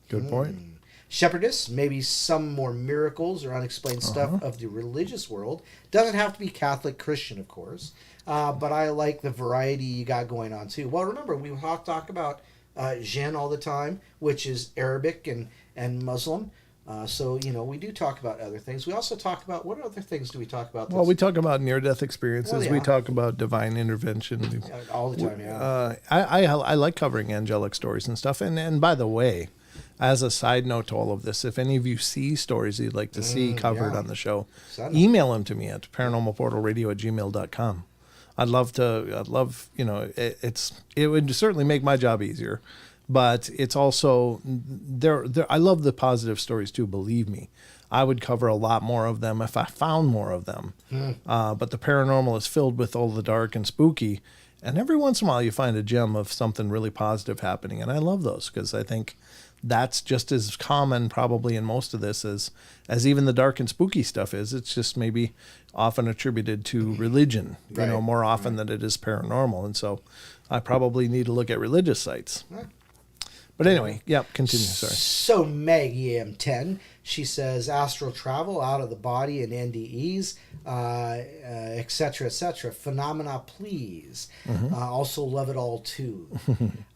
Good point. Shepherdess, maybe some more miracles or unexplained stuff of the religious world. Doesn't have to be Catholic, Christian, of course. But I like the variety you got going on, too. Well, remember, we talk about Jinn all the time, which is Arabic and Muslim. So, you know, we do talk about other things. We also talk about, what other things do we talk about? Well, we talk about near-death experiences. Well, yeah. We talk about divine intervention. All the time, yeah. I like covering angelic stories and stuff. And by the way, as a side note to all of this, if any of you see stories you'd like to see covered on the show, email them to me at paranormalportalradio@gmail.com. I'd love, you know, it would certainly make my job easier, but it's also I love the positive stories too. Believe me, I would cover a lot more of them if I found more of them. But the paranormal is filled with all the dark and spooky, and every once in a while you find a gem of something really positive happening, and I love those because I think that's just as common probably in most of this as even the dark and spooky stuff is. It's just maybe often attributed to religion, you know, more often than it is paranormal. And so I probably need to look at religious sites. But anyway, yep, continue. Sorry. So Maggie M10, she says astral travel, out of the body, and NDEs, etc., etc. Phenomena, please. Also love it all too.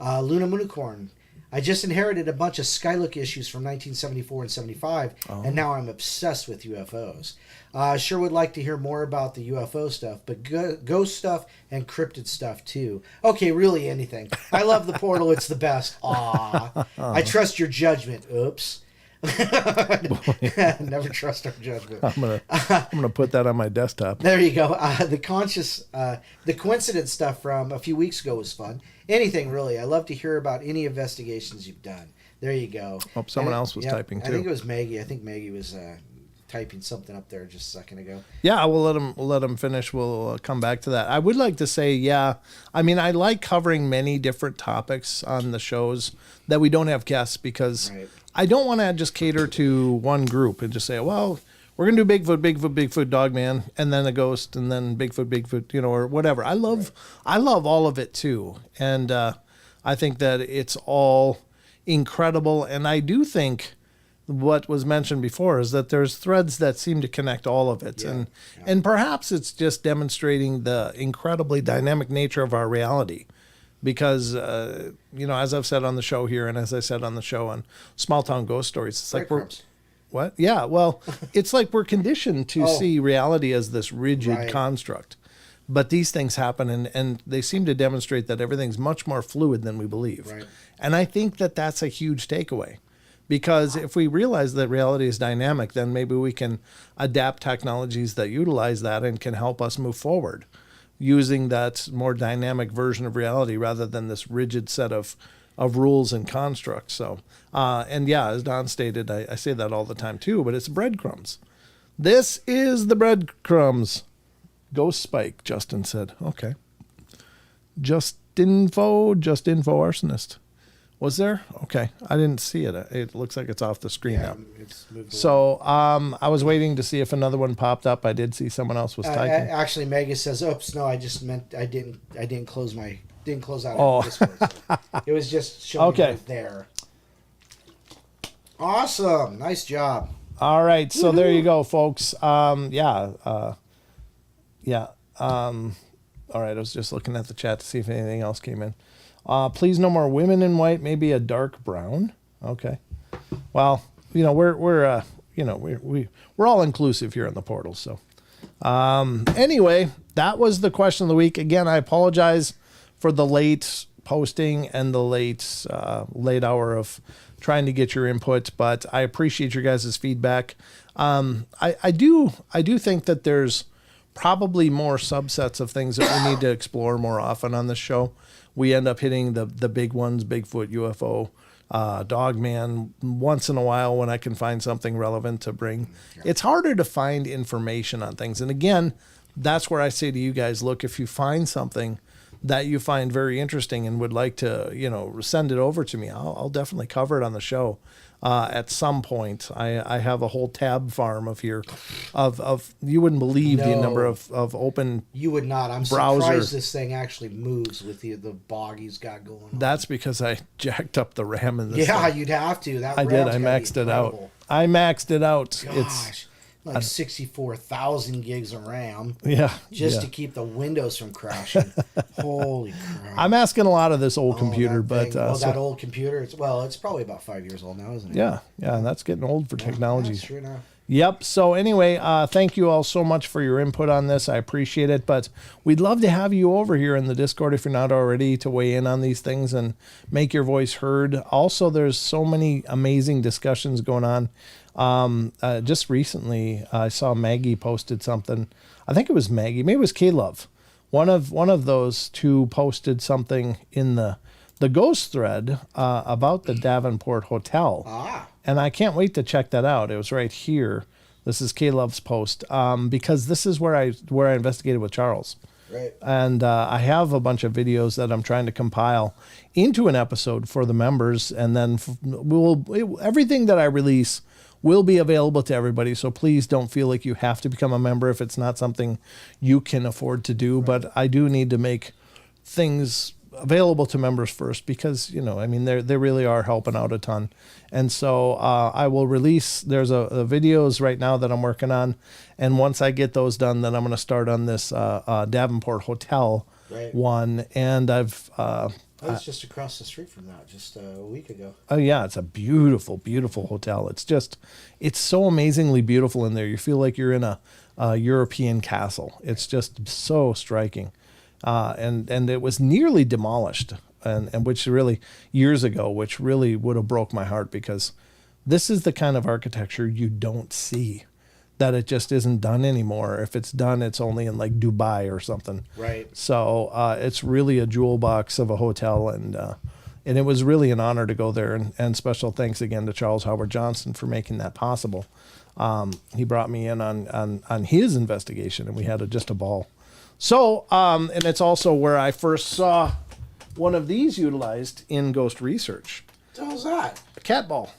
Luna Moonicorn. I just inherited a bunch of Skylook issues from 1974 and 75, and now I'm obsessed with UFOs. Sure would like to hear more about the UFO stuff, but ghost stuff and cryptid stuff too. Okay, really anything. I love the portal. It's the best. Aw. I trust your judgment. Oops. Never trust our judgment. I'm gonna put that on my desktop. There you go. The coincidence stuff from a few weeks ago was fun. Anything really. I love to hear about any investigations you've done. There you go. Oh, someone else was typing too. I think it was Maggie. I think Maggie was typing something up there just a second ago. Yeah, we'll let him finish. We'll come back to that. I would like to say, yeah, I mean, I like covering many different topics on the shows that we don't have guests because I don't want to just cater to one group and just say, well, we're going to do Bigfoot, Dogman, and then a ghost, and then Bigfoot, or whatever. I love all of it too. And I think that it's all incredible. And I do think what was mentioned before is that there's threads that seem to connect all of it. And perhaps it's just demonstrating the incredibly dynamic nature of our reality. Because, as I've said on the show here, and as I said on the show on Small Town Ghost Stories, it's like what? Yeah, well, it's like we're conditioned to see reality as this rigid construct. But these things happen, and they seem to demonstrate that everything's much more fluid than we believe. Right. And I think that that's a huge takeaway. Because if we realize that reality is dynamic, then maybe we can adapt technologies that utilize that and can help us move forward using that more dynamic version of reality rather than this rigid set of rules and constructs. So, and yeah, as Don stated, I say that all the time too, but it's breadcrumbs. This is the breadcrumbs. Ghost Spike, Justin said. Okay. Just info arsonist. Was there? Okay. I didn't see it. It looks like it's off the screen now. It's moved so I was waiting to see if another one popped up. I did see someone else was typing. Actually, Megan says, "Oops, no, I just meant I didn't close out Discord. So it was just showing right there." Awesome. Nice job. All right. So there you go, folks. All right. I was just looking at the chat to see if anything else came in. Please no more women in white, maybe a dark brown. Okay. Well, we're all inclusive here on the portal. So, anyway, that was the question of the week. Again, I apologize for the late posting and the late hour of trying to get your input, but I appreciate your guys' feedback. I do think that there's probably more subsets of things that we need to explore more often on this show. We end up hitting the big ones, Bigfoot, UFO, Dogman, once in a while when I can find something relevant to bring. It's harder to find information on things. And again, that's where I say to you guys, look, if you find something that you find very interesting and would like to, send it over to me, I'll definitely cover it on the show. At some point, I have a whole tab farm of you wouldn't believe the number of open. You would not. I'm surprised this thing actually moves with the bog he's got going on. That's because I jacked up the RAM in this. Yeah, thing. You'd have to. I did. I maxed it out. Gosh. Like 64,000 gigs of RAM. Yeah. To keep the Windows from crashing. Holy crap. I'm asking a lot of this old computer, but that old computer, it's probably about 5 years old now, isn't it? Yeah. Yeah, that's getting old for technology. That's true now. Yep. So anyway, thank you all so much for your input on this. I appreciate it, but we'd love to have you over here in the Discord if you're not already, to weigh in on these things and make your voice heard. Also, there's so many amazing discussions going on. Just recently, I saw Maggie posted something. I think it was Maggie. Maybe it was K-Love. One of those two posted something in the ghost thread about the Davenport Hotel. And I can't wait to check that out. It was right here. This is K-Love's post because this is where I investigated with Charles. Right. And I have a bunch of videos that I'm trying to compile into an episode for the members, and then everything that I release will be available to everybody. So please don't feel like you have to become a member if it's not something you can afford to do. Right. But I do need to make things available to members first because, you know, I mean, they really are helping out a ton. And so I will release, there's a videos right now that I'm working on. And once I get those done, then I'm going to start on this Davenport Hotel one. And I was just across the street from that just a week ago. Oh, yeah. It's a beautiful, beautiful hotel. It's so amazingly beautiful in there. You feel like you're in a European castle. It's just so striking. And it was nearly demolished, and which really years ago, which really would have broke my heart because this is the kind of architecture you don't see, that it just isn't done anymore. If it's done, it's only in like Dubai or something. Right. So it's really a jewel box of a hotel, and it was really an honor to go there. And special thanks again to Charles Howard Johnson for making that possible. He brought me in on his investigation, and we had just a ball. So, and it's also where I first saw one of these utilized in ghost research. What the hell's that? A cat ball.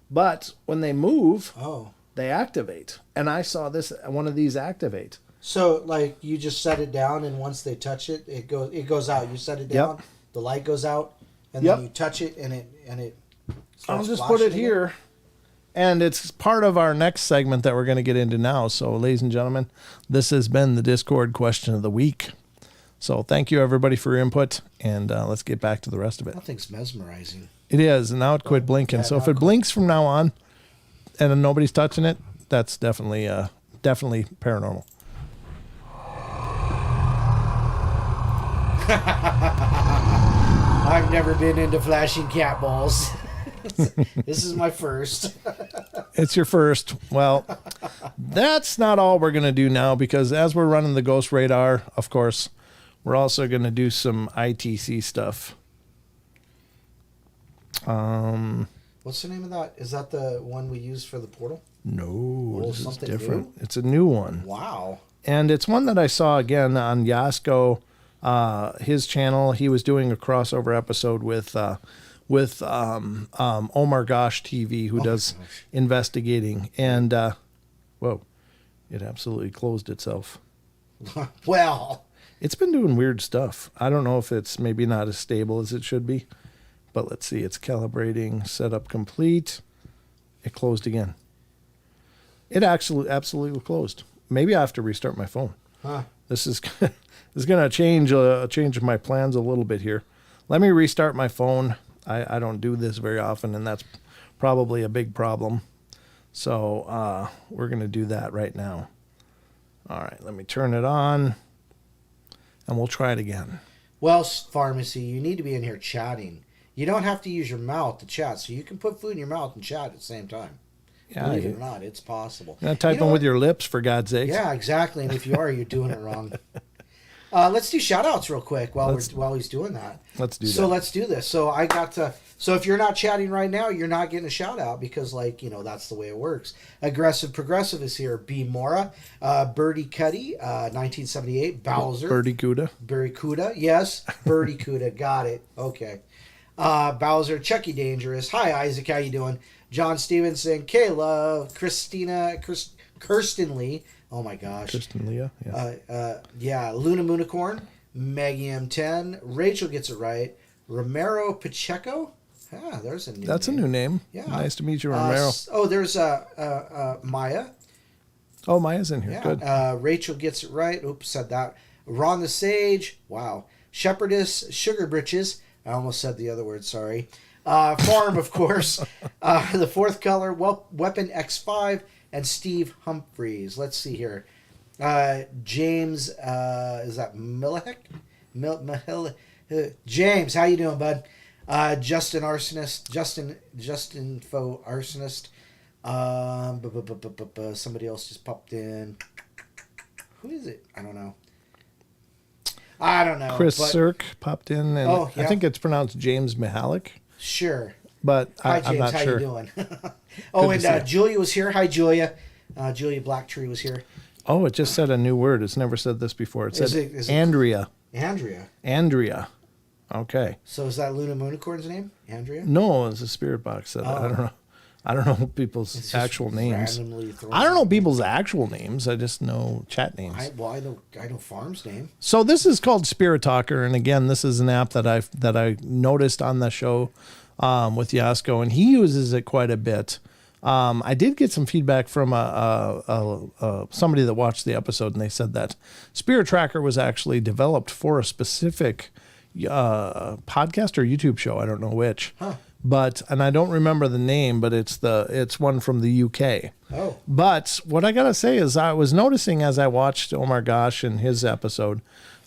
But when they move, Oh, they activate. And I saw one of these activate. so like you just set it down, and once they touch it, it goes out. You set it down, the light goes out, and then you touch it, and it. I'll just put it here. And it's part of our next segment that we're going to get into now. So, ladies and gentlemen, this has been the Discord question of the week. So, thank you, everybody, for your input. And let's get back to the rest of it. That thing's mesmerizing. It is. And now it quit blinking. So, if it blinks from now on and nobody's touching it, that's definitely paranormal. I've never been into flashing cat balls. This is my first. It's your first. Well, that's not all we're going to do now, because as we're running the Ghost Radar, of course, we're also going to do some ITC stuff. What's the name of that? Is that the one we use for the portal? No, this is different. New? It's a new one. Wow. And it's one that I saw again on Yasko, his channel. He was doing a crossover episode with Omar Gosh TV, who does investigating. And, whoa, it absolutely closed itself. Well, it's been doing weird stuff. I don't know if it's maybe not as stable as it should be, but let's see. It's calibrating, setup complete. It closed again. It actually absolutely closed. Maybe I have to restart my phone. huh. This is going to change my plans a little bit here. Let me restart my phone. I don't do this very often, and that's probably a big problem. So we're going to do that right now. All right, let me turn it on, and we'll try it again. Well, Pharmacy, you need to be in here chatting. You don't have to use your mouth to chat, so you can put food in your mouth and chat at the same time. Yeah, Believe it or not, it's possible. You're not typing with your lips, for God's sake. Yeah, exactly. And if you are, you're doing it wrong. Let's do shout-outs real quick while he's doing that. Let's do that. So let's do this. So I got to. So if you're not chatting right now, you're not getting a shout-out because, like, you know, that's the way it works. Aggressive Progressive is here. B. Mora, Birdie Cuddy, 1978. Bowser. Birdie Cuda. Birdie Cuda. Yes, Birdie Cuda. Got it. Okay. Bowser, Chucky Dangerous. Hi, Isaac. How you doing? John Stevenson, Kayla, Christina, Kirsten Lee. Oh my gosh. Kristen Leah. Yeah. Luna Moonicorn, Maggie M10, Rachel gets it right. Romero Pacheco. Ah, there's a new That's name. a new name. Yeah. Nice to meet you, Romero. There's Maya. Oh, Maya's in here. Yeah. Good. Rachel gets it right. Oops, said that. Ron the Sage. Wow. Shepherdess, Sugar Britches. I almost said the other word, sorry. Farm, of course. The Fourth Color, Weapon X5, and Steve Humphreys. Let's see here. James, is that Millahek? James, how you doing, bud? Justin Arsonist. Justin Faux Arsonist. Somebody else just popped in. Who is it? I don't know. Chris Cirque popped in, and I think it's pronounced James Mihalik. Sure. But Hi, James. I'm not how sure. You doing? And Julia was here. Hi, Julia. Julia Blacktree was here. Oh, it just said a new word. It's never said this before. It said Andrea. Andrea. Okay. So is that Luna Moonicorn's name? Andrea? No, it's a spirit box. I don't know. I don't know people's It's just actual names. randomly thrown I don't know out. people's actual names. I just know chat names. I know Farm's name. So this is called Spirit Talker, and again, this is an app that I noticed on the show with Yasko, and he uses it quite a bit. I did get some feedback from somebody that watched the episode, and they said that Spirit Tracker was actually developed for a specific podcast or YouTube show. I don't know which, but and I don't remember the name, but it's one from the UK. Oh, But what I gotta say is, I was noticing as I watched Omar Gosh and his episode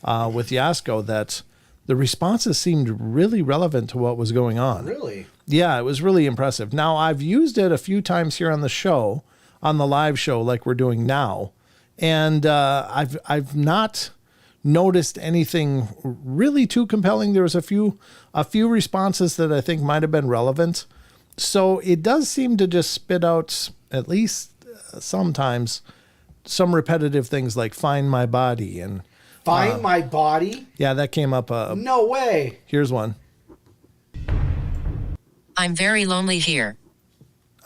with Yasko that the responses seemed really relevant to what was going on. really? Yeah, it was really impressive. Now, I've used it a few times here on the show, on the live show like we're doing now, and I've not noticed anything really too compelling. There was a few responses that I think might have been relevant. So it does seem to just spit out, at least sometimes, some repetitive things like "find my body" and Find my body? yeah, that came up. No way. Here's one. I'm very lonely here.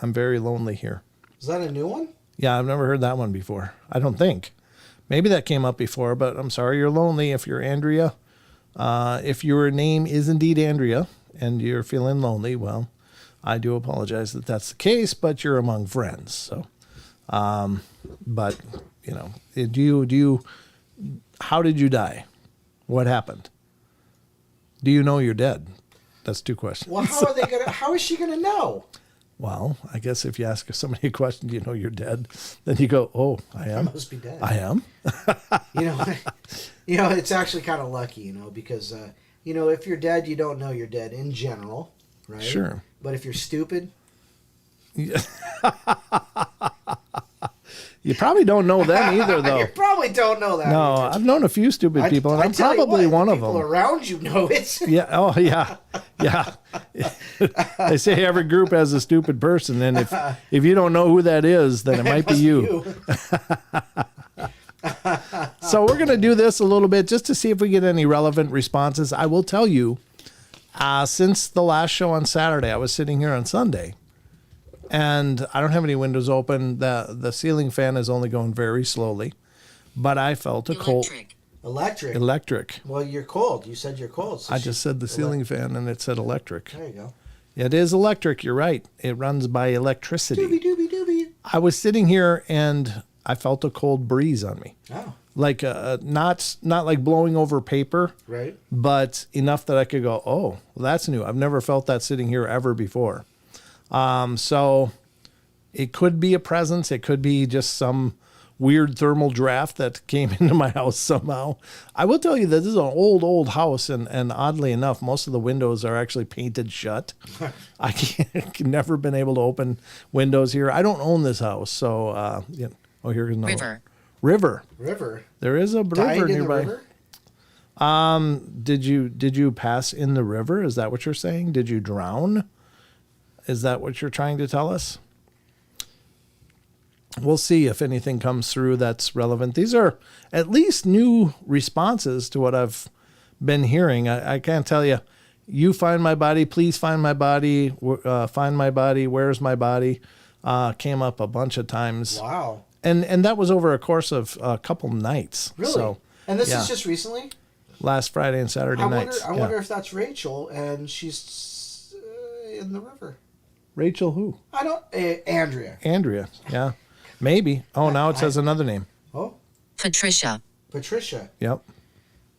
I'm very lonely here. Is that a new one? Yeah, I've never heard that one before. I don't think. Maybe that came up before, but I'm sorry you're lonely if you're Andrea. If your name is indeed Andrea and you're feeling lonely, well, I do apologize that that's the case, but you're among friends. So, but you know, how did you die? What happened? Do you know you're dead? That's two questions. Well, how is she gonna know? Well, I guess if you ask somebody a question, do you know you're dead? Then you go, oh, I am. I must be dead. I am. It's actually kind of lucky, because if you're dead, you don't know you're dead in general, right? Sure. But if you're stupid, You probably don't know them either, though. you probably don't know that. No, either. I've known a few stupid people, and I'm tell you probably what, one the of people them. around you know it. Yeah. Oh, yeah. Yeah. They say every group has a stupid person, and if you don't know who that is, then it might be must you. So we're going to do this a little bit just to see if we get any relevant responses. I will tell you, since the last show on Saturday, I was sitting here on Sunday, and I don't have any windows open. The ceiling fan is only going very slowly, but I felt a cold. Electric. Well, you're cold. You said you're cold. So I just said the ceiling fan, and it said electric. There you go. It is electric. You're right. It runs by electricity. Doobie. I was sitting here, and I felt a cold breeze on me. Oh. Like not like blowing over paper, Right. but enough that I could go, oh, well, that's new. I've never felt that sitting here ever before. So it could be a presence. It could be just some weird thermal draft that came into my house somehow. I will tell you that this is an old house, and oddly enough, most of the windows are actually painted shut. I can never been able to open windows here. I don't own this house, so here's another river. There is a river nearby. Did you pass in the river? Is that what you're saying? Did you drown? Is that what you're trying to tell us? We'll see if anything comes through that's relevant. These are at least new responses to what I've been hearing. I can't tell you. You find my body, please find my body, find my body, where's my body? Came up a bunch of times. Wow. And that was over a course of a couple nights. Really? So, and this is just recently? Last Friday and Saturday nights. I wonder if that's Rachel, and she's in the river. Rachel who? I don't... Andrea. Andrea, yeah. Maybe. Oh, now it says another name. Oh? Patricia. Yep.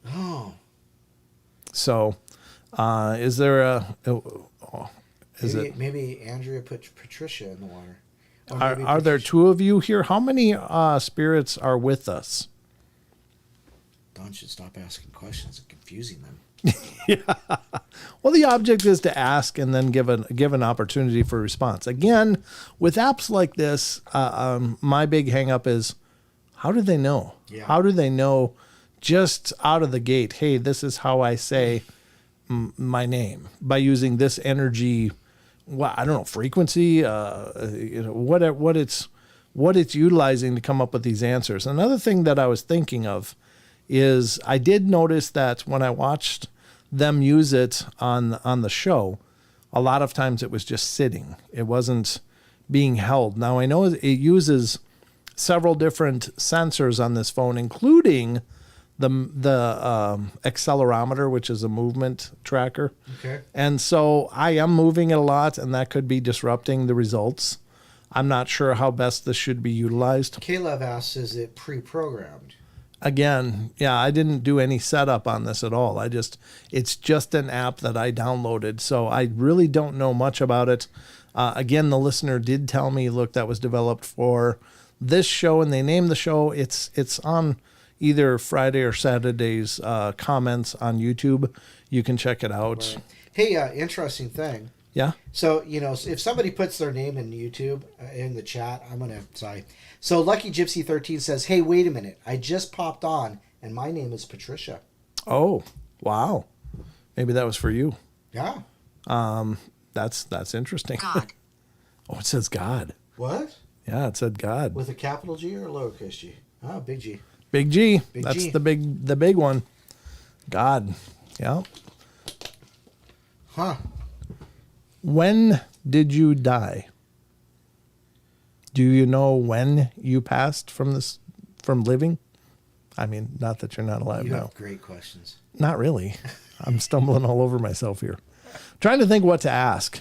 Oh. So, is there Maybe Andrea put Patricia in the water. Are there two of you here? How many spirits are with us? Don should stop asking questions and confusing them. Yeah. Well, the object is to ask and then give an opportunity for response. Again, with apps like this, my big hang up is, how do they know? Yeah. How do they know just out of the gate, hey, this is how I say my name, by using this energy, I don't know, frequency, what it's utilizing to come up with these answers. Another thing that I was thinking of is I did notice that when I watched them use it on the show, a lot of times it was just sitting. It wasn't being held. Now, I know it uses several different sensors on this phone, including the accelerometer, which is a movement tracker. Okay. And so I am moving it a lot, and that could be disrupting the results. I'm not sure how best this should be utilized. Caleb asks, is it pre-programmed? Again, yeah, I didn't do any setup on this at all. It's just an app that I downloaded. So I really don't know much about it. Again, the listener did tell me, look, that was developed for this show, and they named the show. It's on either Friday or Saturday's comments on YouTube. You can check it out. Right. Hey, interesting thing. Yeah. So, if somebody puts their name in YouTube in the chat, sorry. So Lucky Gypsy 13 says, hey, wait a minute. I just popped on and my name is Patricia. Oh, wow. Maybe that was for you. Yeah. That's interesting. God. Oh, it says God. What? Yeah, it said God. With a capital G or a lowercase G? Oh, big G. Big G. Big That's G. the big one. God. Yeah. Huh. When did you die? Do you know when you passed from living? I mean, not that you're not alive You now. have great questions. Not really. I'm stumbling all over myself here. Trying to think what to ask.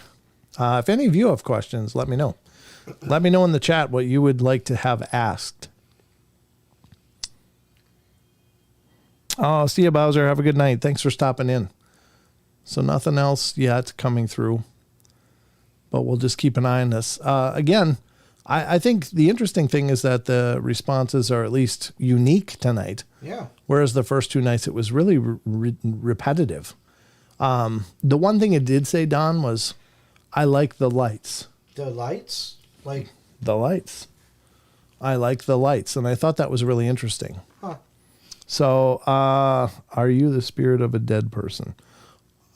If any of you have questions, let me know. Let me know in the chat what you would like to have asked. Oh, see you, Bowser. Have a good night. Thanks for stopping in. So nothing else yet coming through, but we'll just keep an eye on this. Again, I think the interesting thing is that the responses are at least unique tonight. Yeah. Whereas the first two nights, it was really repetitive. The one thing it did say, Don, was, I like the lights. The lights? Like, The lights. I like the lights. And I thought that was really interesting. huh. So, are you the spirit of a dead person?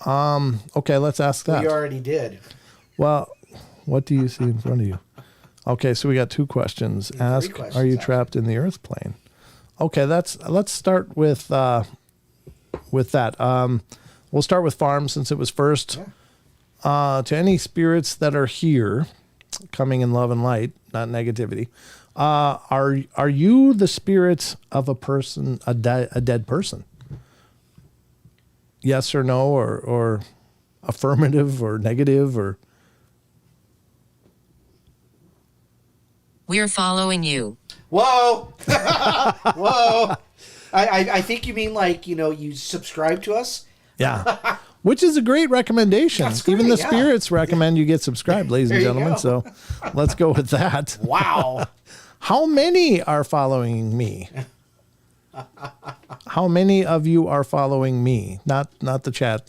Okay, let's ask that. We already did. Well, what do you see in front of you? Okay, so we got two questions. Ask, questions, are you actually. trapped in the earth plane? Okay, let's start with that. We'll start with farm since it was first. Yeah. To any spirits that are here, coming in love and light, not negativity, are you the spirits of a person, a dead person? Yes or no, or affirmative or negative, or We're following you. Whoa. Whoa. I think you mean like, you subscribe to us? yeah, which is a great recommendation. That's great, Even the yeah. spirits recommend you get subscribed, ladies and There you gentlemen. go. So let's go with that. Wow. How many are following me? How many of you are following me? Not the chat.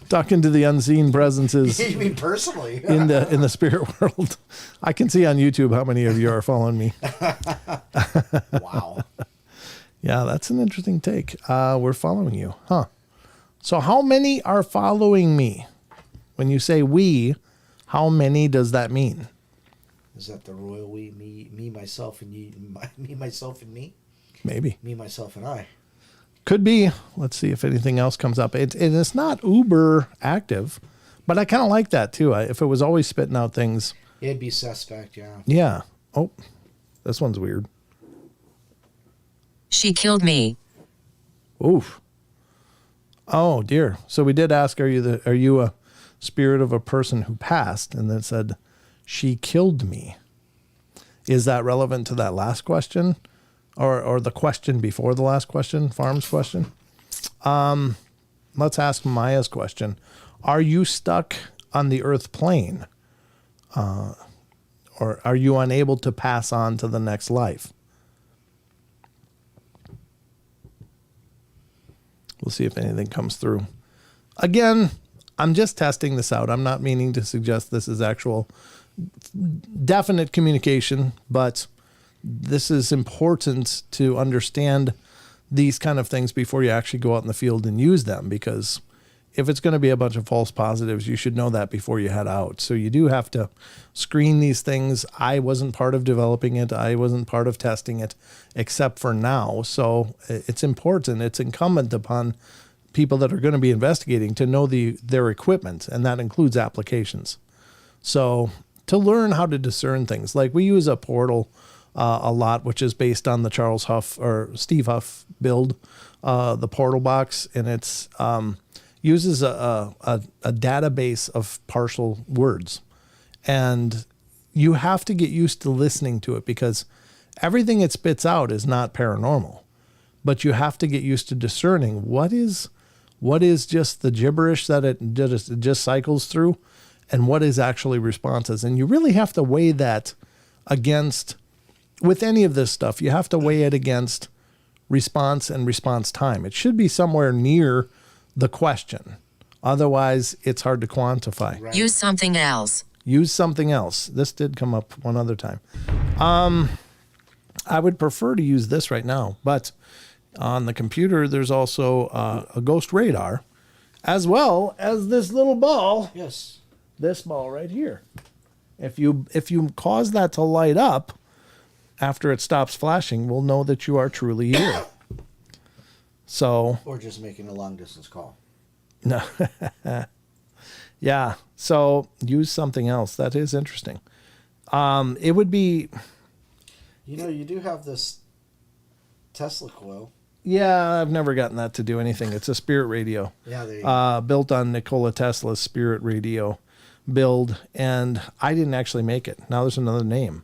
talking to the unseen presences You mean personally? in the spirit world. I can see on YouTube how many of you are following me. Wow. Yeah, that's an interesting take. We're following you, huh? So how many are following me? When you say we, how many does that mean? Is that the royal we, me, myself, and you, me, myself, and me? Maybe. Me, myself, and I. Could be. Let's see if anything else comes up. It's not uber active, but I kind of like that too. If it was always spitting out things. It'd be suspect, yeah. Yeah. Oh, this one's weird. She killed me. Oof. Oh dear. So we did ask, are you a spirit of a person who passed? And it said, she killed me. Is that relevant to that last question? Or the question before the last question, Farm's question? Let's ask Maya's question. Are you stuck on the earth plane? Or are you unable to pass on to the next life? We'll see if anything comes through. Again, I'm just testing this out. I'm not meaning to suggest this is actual definite communication, but this is important to understand these kind of things before you actually go out in the field and use them, because if it's going to be a bunch of false positives, you should know that before you head out. So you do have to screen these things. I wasn't part of developing it. I wasn't part of testing it, except for now. So it's important. It's incumbent upon people that are going to be investigating to know their equipment, and that includes applications. So to learn how to discern things. Like we use a portal a lot, which is based on the Charles Huff or Steve Huff build, the portal box, and it's uses a database of partial words, and you have to get used to listening to it because everything it spits out is not paranormal, but you have to get used to discerning what is just the gibberish that it just cycles through and what is actually responses. And you really have to weigh that against, with any of this stuff, you have to weigh it against response and response time. It should be somewhere near the question. Otherwise, it's hard to quantify. Right. Use something else. Use something else. This did come up one other time. I would prefer to use this right now, but on the computer, there's also a ghost radar, as well as this little ball. Yes. This ball right here. If you cause that to light up after it stops flashing, we'll know that you are truly here. So, Or just making a long distance call. no. Yeah. So use something else. That is interesting. It would be, You know, you do have this Tesla coil. yeah, I've never gotten that to do anything. It's a spirit radio. Yeah, there you go. Built on Nikola Tesla's spirit radio build, and I didn't actually make it. Now there's another name.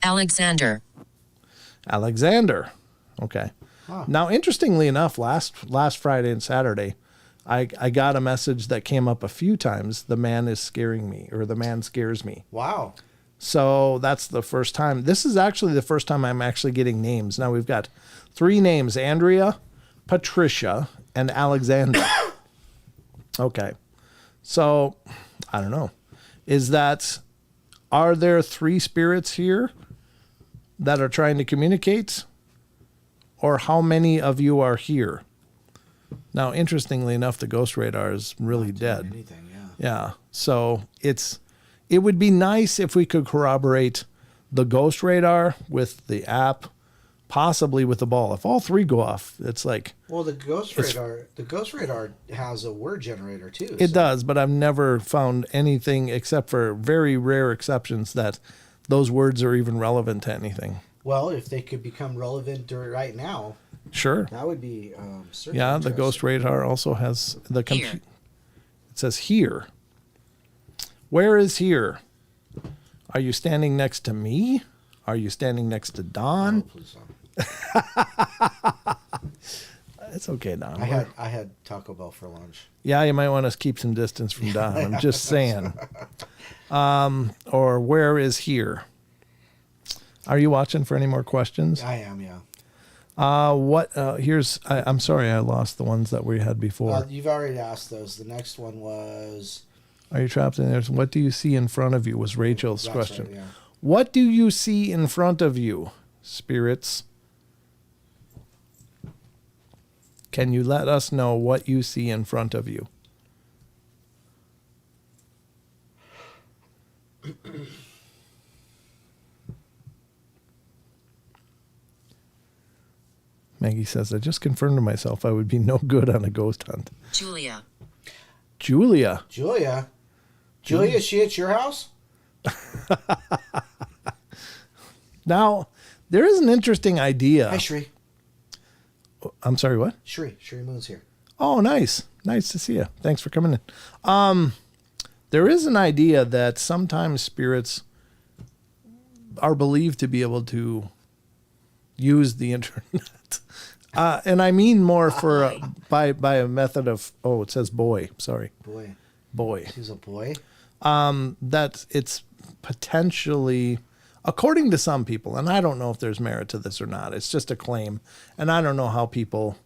Alexander. Alexander. Okay. Huh. Now, interestingly enough, last Friday and Saturday, I got a message that came up a few times. The man is scaring me, or the man scares me. Wow. So that's the first time. This is actually the first time I'm actually getting names. Now we've got 3 names: Andrea, Patricia, and Alexander. Okay. So I don't know. Are there 3 spirits here that are trying to communicate? Or how many of you are here? Now, interestingly enough, the ghost radar is really dead. Anything, yeah. Yeah. So it would be nice if we could corroborate the ghost radar with the app, possibly with the ball. If all 3 go off, it's like Well, the ghost radar has a word generator too. it does, but I've never found anything except for very rare exceptions that those words are even relevant to anything. Well, if they could become relevant right now, Sure. that would be certainly Yeah, the interesting. ghost radar also has the Here. It says here. Where is here? Are you standing next to me? Are you standing next to Oh, Don? please don't. It's okay, Don. I had Taco Bell for lunch. Yeah, you might want to keep some distance from Don. I'm just saying. Or where is here? Are you watching for any more questions? I am, yeah. I'm sorry, I lost the ones that we had before. You've already asked those. The next one was Are you trapped in there? What do you see in front of you was Rachel's that's question. right, yeah. What do you see in front of you, spirits? Can you let us know what you see in front of you? Maggie says, I just confirmed to myself I would be no good on a ghost hunt. Julia. Julia. Julia, is she at your house? Now, there is an interesting idea. Hi, Shri. I'm sorry, what? Shri Moon's here. Oh, nice. Nice to see you. Thanks for coming in. There is an idea that sometimes spirits are believed to be able to use the internet. And I mean more for by a method of, it says boy. Sorry. Boy. He's a boy. That it's potentially, according to some people, and I don't know if there's merit to this or not. It's just a claim. And I don't know how people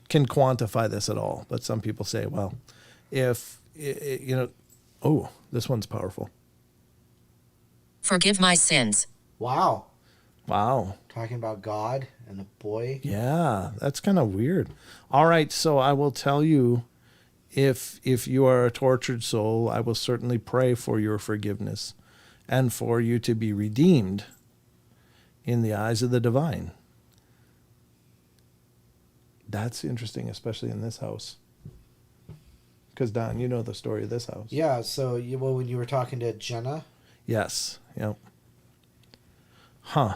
can quantify this at all. But some people say, well, if, this one's powerful. Forgive my sins. Wow. Talking about God and a boy. Yeah, that's kind of weird. All right, so I will tell you, if you are a tortured soul, I will certainly pray for your forgiveness and for you to be redeemed in the eyes of the divine. That's interesting, especially in this house. Because Don, you know the story of this house. Yeah. So when you were talking to Jenna, Yes. Yep. Huh.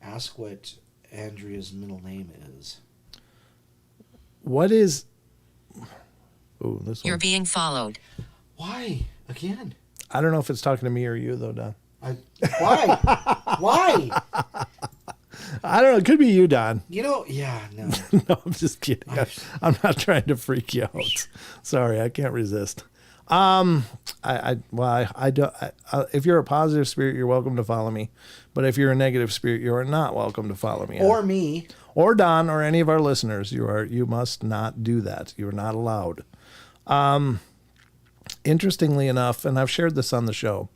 ask what Andrea's middle name is. What is? Ooh, this You're one. being followed. Why again? I don't know if it's talking to me or you though, Don. Why? Why? I don't know. It could be you, Don. Yeah, no. No, I'm just kidding. I'm not trying to freak you out. Sorry, I can't resist. If you're a positive spirit, you're welcome to follow me. But if you're a negative spirit, you are not welcome to follow me. Or me. Or Don, or any of our listeners. You must not do that. You are not allowed. Interestingly enough, and I've shared this on the show,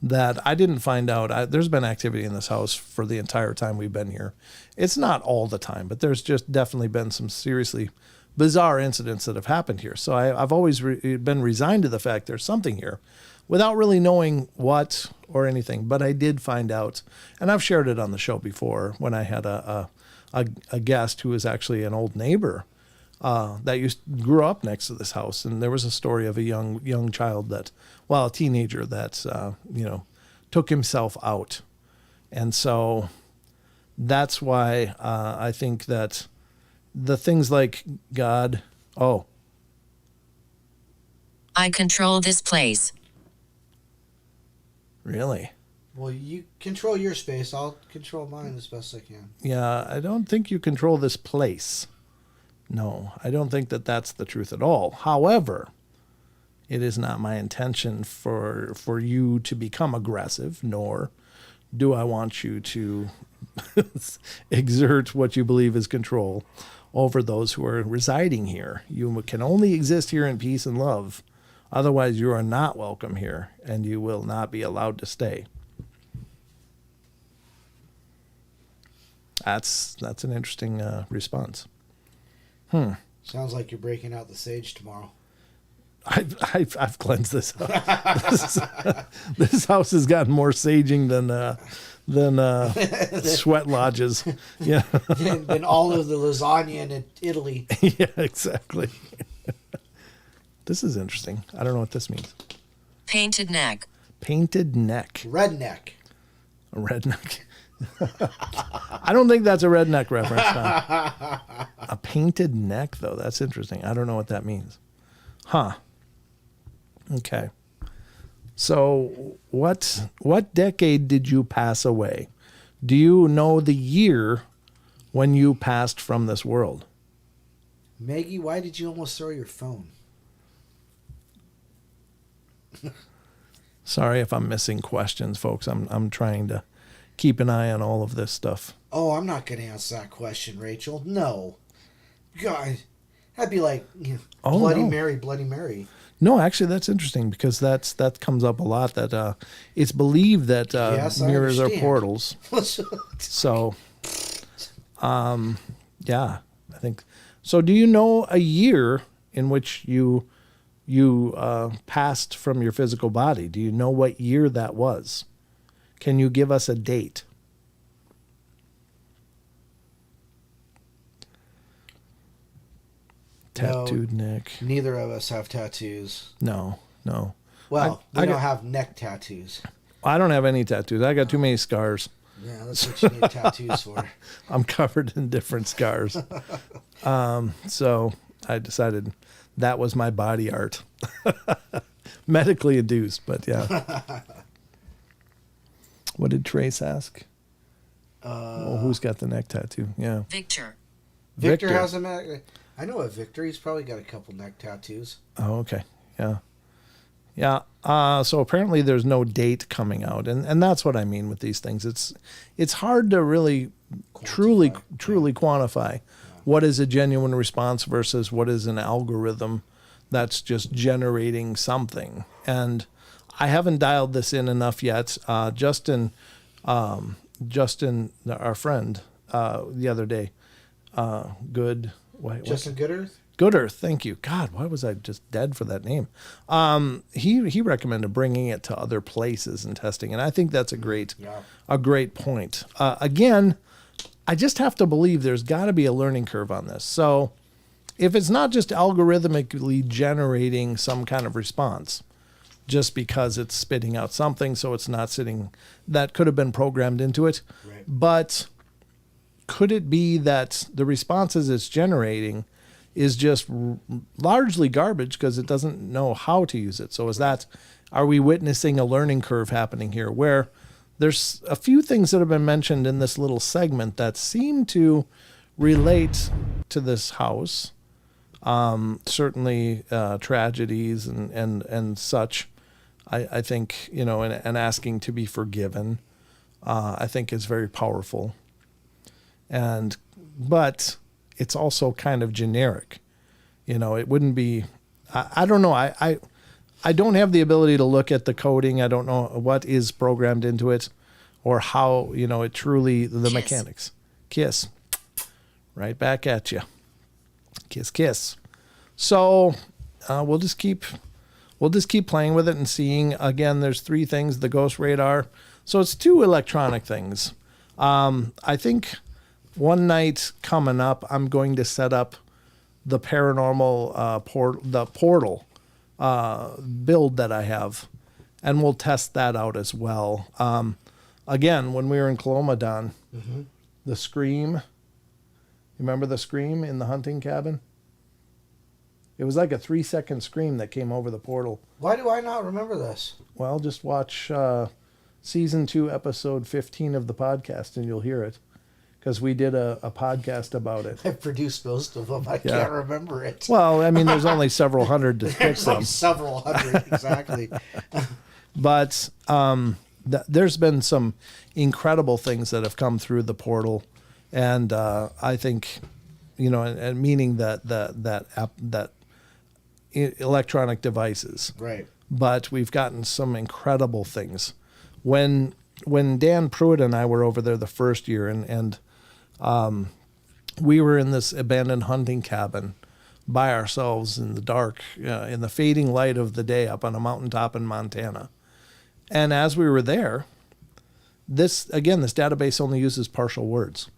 that I didn't find out. There's been activity in this house for the entire time we've been here. It's not all the time, but there's just definitely been some seriously bizarre incidents that have happened here. So I've always been resigned to the fact there's something here without really knowing what or anything. But I did find out, and I've shared it on the show before when I had a guest who was actually an old neighbor that grew up next to this house. And there was a story of a young child a teenager that, took himself out. And so that's why I think that the things like God, I control this place. really? Well, you control your space. I'll control mine as best I can. Yeah, I don't think you control this place. No, I don't think that that's the truth at all. However, it is not my intention for you to become aggressive, nor do I want you to exert what you believe is control over those who are residing here. You can only exist here in peace and love. Otherwise, you are not welcome here, and you will not be allowed to stay. That's an interesting response. Sounds like you're breaking out the sage tomorrow. I've cleansed this house. This house has gotten more saging than sweat lodges. Yeah, than all of the lasagna in Italy. yeah, exactly. This is interesting. I don't know what this means. Painted neck. Painted neck. Redneck. A redneck. I don't think that's a redneck reference. No. A painted neck, though. That's interesting. I don't know what that means. Huh. Okay. So what decade did you pass away? Do you know the year when you passed from this world? Maggie, why did you almost throw your phone? Sorry if I'm missing questions, folks. I'm trying to keep an eye on all of this stuff. Oh, I'm not going to answer that question, Rachel. No. God, that'd be like Bloody Mary, Bloody Mare. No, actually, that's interesting because that comes up a lot. That it's believed that Yes, I mirrors are understand. portals. So, yeah, I think so. Do you know a year in which you passed from your physical body? Do you know what year that was? Can you give us a date? Tattooed neck. Neither of us have tattoos. No. Well, I we don't got- have neck tattoos. I don't have any tattoos. I got too many scars. Yeah, that's what you need tattoos for. I'm covered in different scars. So I decided that was my body art. Medically induced, but yeah. What did Trace ask? Who's got the neck tattoo? Yeah. Victor. Victor has a neck. I know a Victor. He's probably got a couple neck tattoos. Oh, okay. Yeah. Yeah. So apparently there's no date coming out. And that's what I mean with these things. It's hard to really truly quantify what is a genuine response versus what is an algorithm that's just generating something. And I haven't dialed this in enough yet. Justin, our friend, the other day, Justin Goodearth? Good Earth, thank you. God, why was I just dead for that name? He recommended bringing it to other places and testing, and I think that's a great point. Again, I just have to believe there's got to be a learning curve on this. So if it's not just algorithmically generating some kind of response, just because it's spitting out something, so it's not sitting, that could have been programmed into it. Right. But could it be that the responses it's generating is just largely garbage because it doesn't know how to use it? So are we witnessing a learning curve happening here where there's a few things that have been mentioned in this little segment that seem to relate to this house? Certainly tragedies and such. I think, and asking to be forgiven, I think is very powerful. But it's also kind of generic. It wouldn't be, I don't know. I don't have the ability to look at the coding. I don't know what is programmed into it or how, it truly, the mechanics. Kiss. Right back at you. Kiss, kiss. So we'll just keep playing with it and seeing. Again, there's 3 things: the ghost radar. So it's 2 electronic things. I think one night coming up, I'm going to set up the paranormal portal build that I have, and we'll test that out as well. Again, when we were in Coloma, Don, the scream. Remember the scream in the hunting cabin? It was like a 3-second scream that came over the portal. Why do I not remember this? Well, just watch season 2, episode 15 of the podcast, and you'll hear it. Because we did a podcast about it. I've produced most of them. I can't remember it. Well, I mean, there's only several hundred to pick There's from. like several hundred, exactly. But there's been some incredible things that have come through the portal. And I think, and meaning that electronic devices. Right. But we've gotten some incredible things. When Dan Pruitt and I were over there the first year, and we were in this abandoned hunting cabin by ourselves in the dark, in the fading light of the day up on a mountaintop in Montana. And as we were there, this database only uses partial words.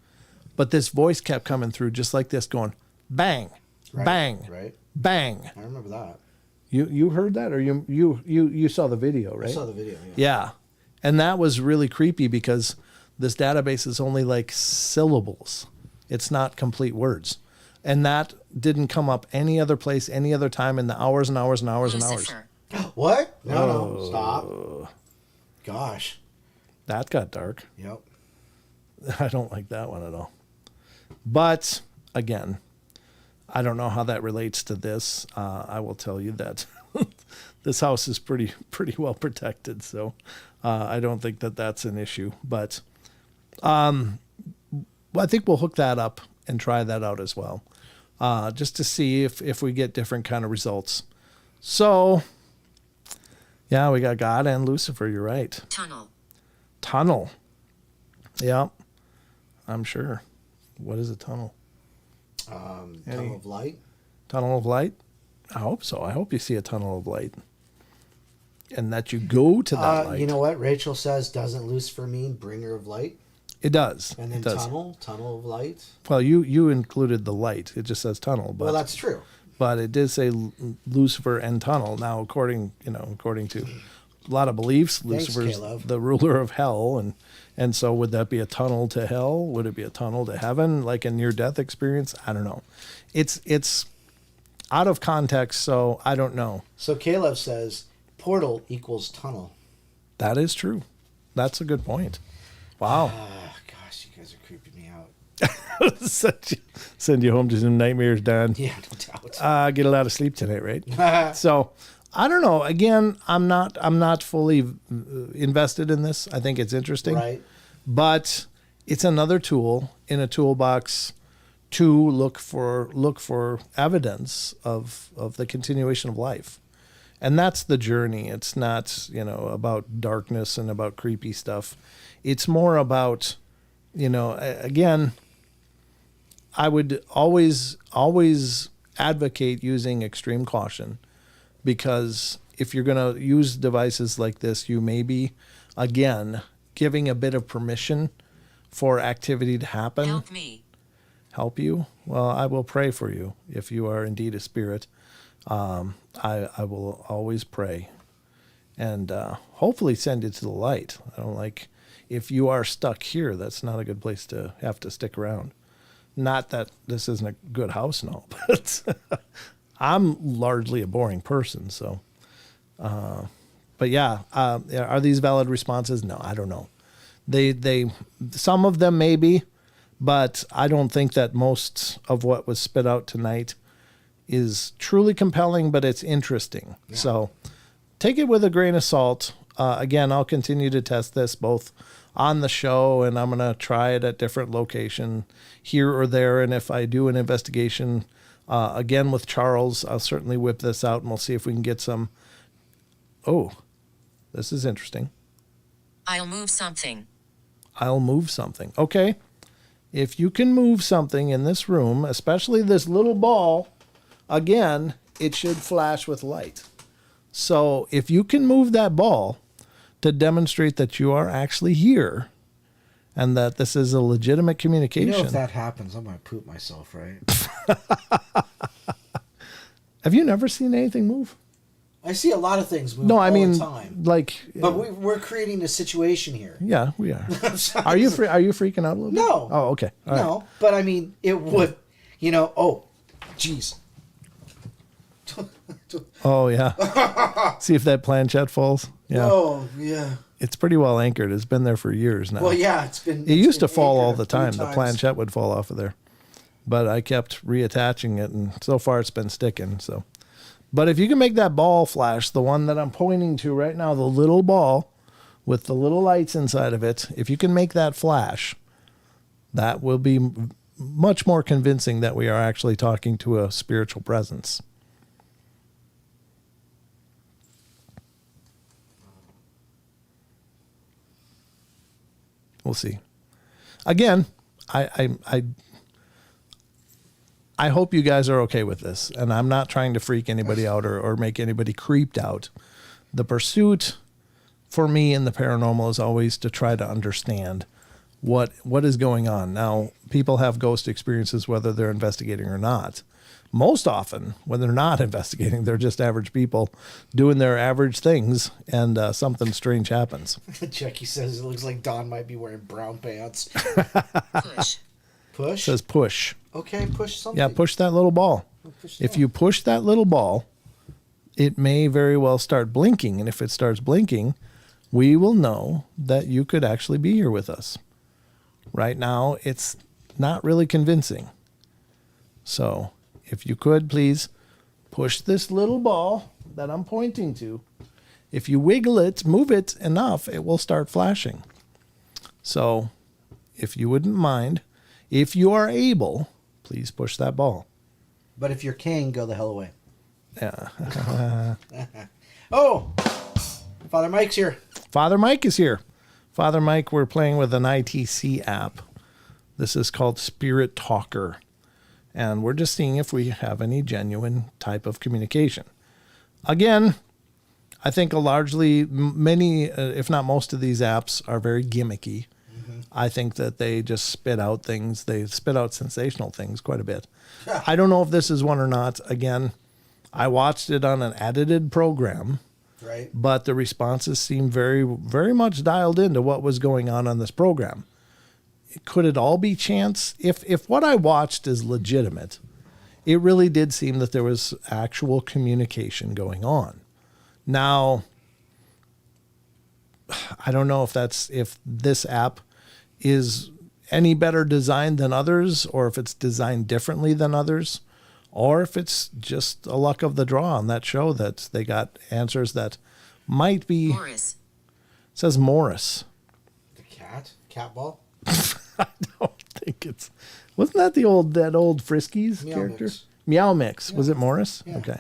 But this voice kept coming through just like this, going, bang, bang, bang. I remember that. You heard that, or you saw the video, right? I saw the video, Yeah. And that was really creepy because this database is only like syllables. It's not complete words. And that didn't come up any other place, any other time in the hours and hours and hours and hours. What? No, stop. Gosh. That got dark. Yep. I don't like that one at all. But again, I don't know how that relates to this. I will tell you that this house is pretty well protected, so I don't think that that's an issue. But I think we'll hook that up and try that out as well, just to see if we get different kind of results. So, yeah, we got God and Lucifer. You're right. Tunnel. Yeah, I'm sure. What is a tunnel? Tunnel of light. Tunnel of light? I hope so. I hope you see a tunnel of light. And that you go to that light. You know what? Rachel says, doesn't Lucifer mean bringer of light? It does. And then tunnel of light? Well, you included the light. It just says tunnel. But, well, that's true. But it did say Lucifer and tunnel. Now, according to a lot of beliefs, Lucifer's the ruler of hell. And so would that be a tunnel to hell? Would it be a tunnel to heaven, like a near-death experience? I don't know. It's out of context, so I don't know. So Caleb says portal equals tunnel. That is true. That's a good point. Wow. Gosh, you guys are creeping me out. Send you home to some nightmares, Dan. Yeah, no doubt. Get a lot of sleep tonight, right? So I don't know. Again, I'm not fully invested in this. I think it's interesting, right? But it's another tool in a toolbox to look for evidence of the continuation of life, and that's the journey. It's not about darkness and about creepy stuff. It's more about again. I would always advocate using extreme caution. Because if you're going to use devices like this, you may be, again, giving a bit of permission for activity to happen. help you, well, I will pray for you. If you are indeed a spirit, I will always pray and hopefully send you to the light. I don't like, if you are stuck here, that's not a good place to have to stick around. Not that this isn't a good house, no, but I'm largely a boring person. So, but yeah, are these valid responses? No, I don't know. Some of them maybe, but I don't think that most of what was spit out tonight is truly compelling, but it's interesting. Yeah. So take it with a grain of salt. Again, I'll continue to test this both on the show, and I'm going to try it at different location here or there. And if I do an investigation, again with Charles, I'll certainly whip this out and we'll see if we can get some. Oh, this is interesting. I'll move something. I'll move something. Okay. If you can move something in this room, especially this little ball, again, it should flash with light. So if you can move that ball to demonstrate that you are actually here and that this is a legitimate communication. You know, if that happens, I'm going to poop myself, right? Have you never seen anything move? I see a lot of things move all the time. Like, but we're creating a situation here. Yeah, we are. Are you freaking out a little bit? No. Oh, okay. All no, right. But I mean, it would, oh, geez. Oh, yeah. See if that planchette falls. Yeah. Oh, yeah. It's pretty well anchored. It's been there for years now. Well, yeah, it used to fall all the time. The planchette would fall off of there. But I kept reattaching it, and so far it's been sticking. So, but if you can make that ball flash, the one that I'm pointing to right now, the little ball with the little lights inside of it, if you can make that flash, that will be much more convincing that we are actually talking to a spiritual presence. We'll see. Again, I hope you guys are okay with this, and I'm not trying to freak anybody out or make anybody creeped out. The pursuit for me in the paranormal is always to try to understand what is going on. Now, people have ghost experiences whether they're investigating or not. Most often, when they're not investigating, they're just average people doing their average things, and something strange happens. Jackie says it looks like Don might be wearing brown pants. Push. Push? It says push. Okay, push something. Yeah, push that little ball. If you push that little ball, it may very well start blinking, and if it starts blinking, we will know that you could actually be here with us. Right now, it's not really convincing. So, if you could, please push this little ball that I'm pointing to. If you wiggle it, move it enough, it will start flashing. So, if you wouldn't mind, if you are able, please push that ball. But if you're king, go the hell away. Yeah. Oh, Father Mike's here. Father Mike is here. Father Mike, we're playing with an ITC app. This is called Spirit Talker. And we're just seeing if we have any genuine type of communication. Again, I think many, if not most of these apps are very gimmicky. Mm-hmm. I think that they just spit out things. They spit out sensational things quite a bit. Yeah. I don't know if this is one or not. Again, I watched it on an edited program. Right. But the responses seem very, very much dialed into what was going on this program. Could it all be chance? If what I watched is legitimate, it really did seem that there was actual communication going on. Now, I don't know if this app is any better designed than others, or if it's designed differently than others, or if it's just a luck of the draw on that show that they got answers that might be. Morris. It says Morris. The cat? Cat ball? I don't think it's. Wasn't that that old Friskies Meow character? Mix. Meow Mix. Yeah. Was it Morris? Yeah. Okay.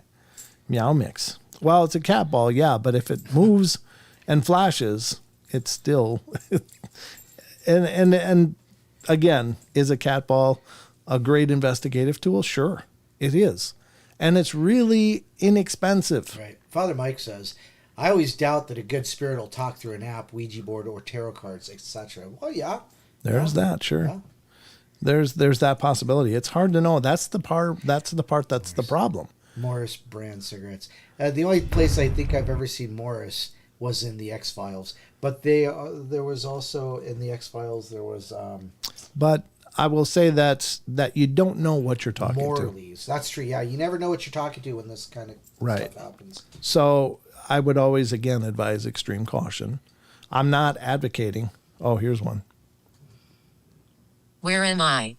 Meow Mix. Well, it's a cat ball, yeah, but if it moves and flashes, it's still. and again, is a cat ball a great investigative tool? Sure, it is, and it's really inexpensive. Right. Father Mike says, I always doubt that a good spirit will talk through an app, Ouija board, or tarot cards, etc. Well, yeah. There's that, sure. There's that possibility. It's hard to know. That's the part that's the problem. Morris brand cigarettes. The only place I think I've ever seen Morris was in the X-Files. But there was also in the X-Files there was But I will say that you don't know what you're talking to. Morley's. That's true. Yeah, you never know what you're talking to when this kind of stuff happens. So I would always again advise extreme caution. I'm not advocating. Oh, here's one. Where am I?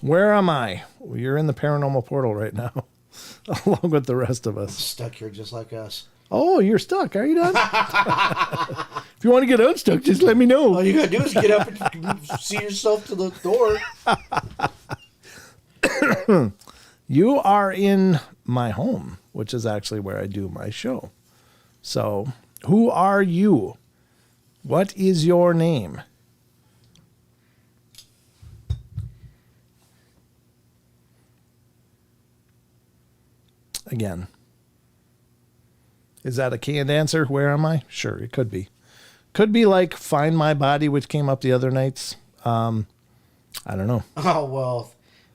Where am I? Well, you're in the paranormal portal right now, along with the rest of us. Stuck here just like us. Oh, you're stuck. Are you done? If you want to get unstuck, just let me know. All you gotta do is get up and see yourself to the door. You are in my home, which is actually where I do my show. So, who are you? What is your name? Again. Is that a canned answer? Where am I? Sure, it could be. Could be like Find My Body, which came up the other nights. I don't know. Oh,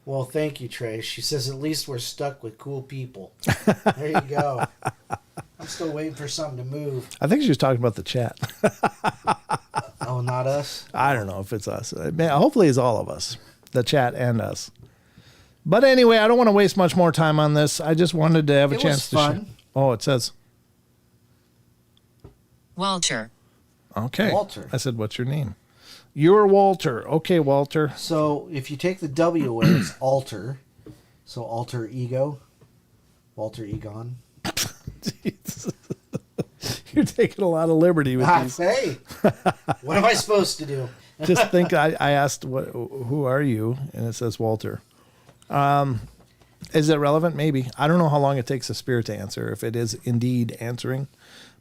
well, thank you, Trey. She says at least we're stuck with cool people. There you go. I'm still waiting for something to move. I think she was talking about the chat. Oh, not us? I don't know if it's us. Hopefully it's all of us, the chat and us. But anyway, I don't want to waste much more time on this. I just wanted to have a chance to share. Oh, it says. Walter. Okay. Walter. I said, what's your name? You're Walter. Okay, Walter. So if you take the W away, it's alter. So alter ego. Walter Egon. You're taking a lot of liberty with these. Hey, what am I supposed to do? Just think I asked, who are you? And it says Walter. Is it relevant? Maybe. I don't know how long it takes a spirit to answer, if it is indeed answering.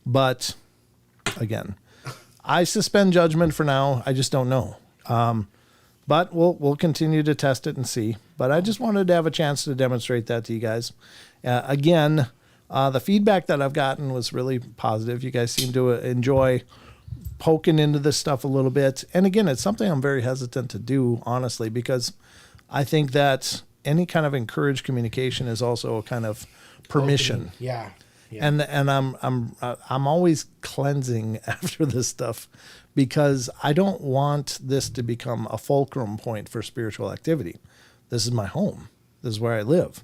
But again, I suspend judgment for now. I just don't know. But we'll continue to test it and see. But I just wanted to have a chance to demonstrate that to you guys. Again, the feedback that I've gotten was really positive. You guys seem to enjoy poking into this stuff a little bit. And again, it's something I'm very hesitant to do, honestly, because I think that any kind of encouraged communication is also a kind of permission. Yeah. And I'm always cleansing after this stuff because I don't want this to become a fulcrum point for spiritual activity. This is my home. This is where I live.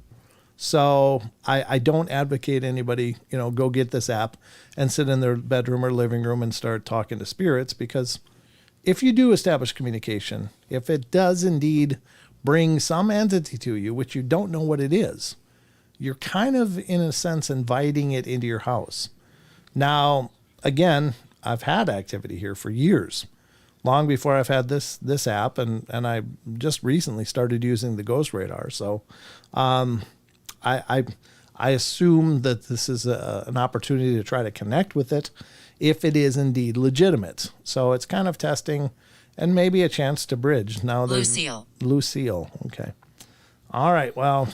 So I don't advocate anybody, go get this app and sit in their bedroom or living room and start talking to spirits, because if you do establish communication, if it does indeed bring some entity to you, which you don't know what it is, you're kind of, in a sense, inviting it into your house. Now, again, I've had activity here for years, long before I've had this app, and I just recently started using the Ghost Radar. So I assume that this is an opportunity to try to connect with it if it is indeed legitimate. So it's kind of testing and maybe a chance to bridge. Now, Lucille. Okay. All right. Well,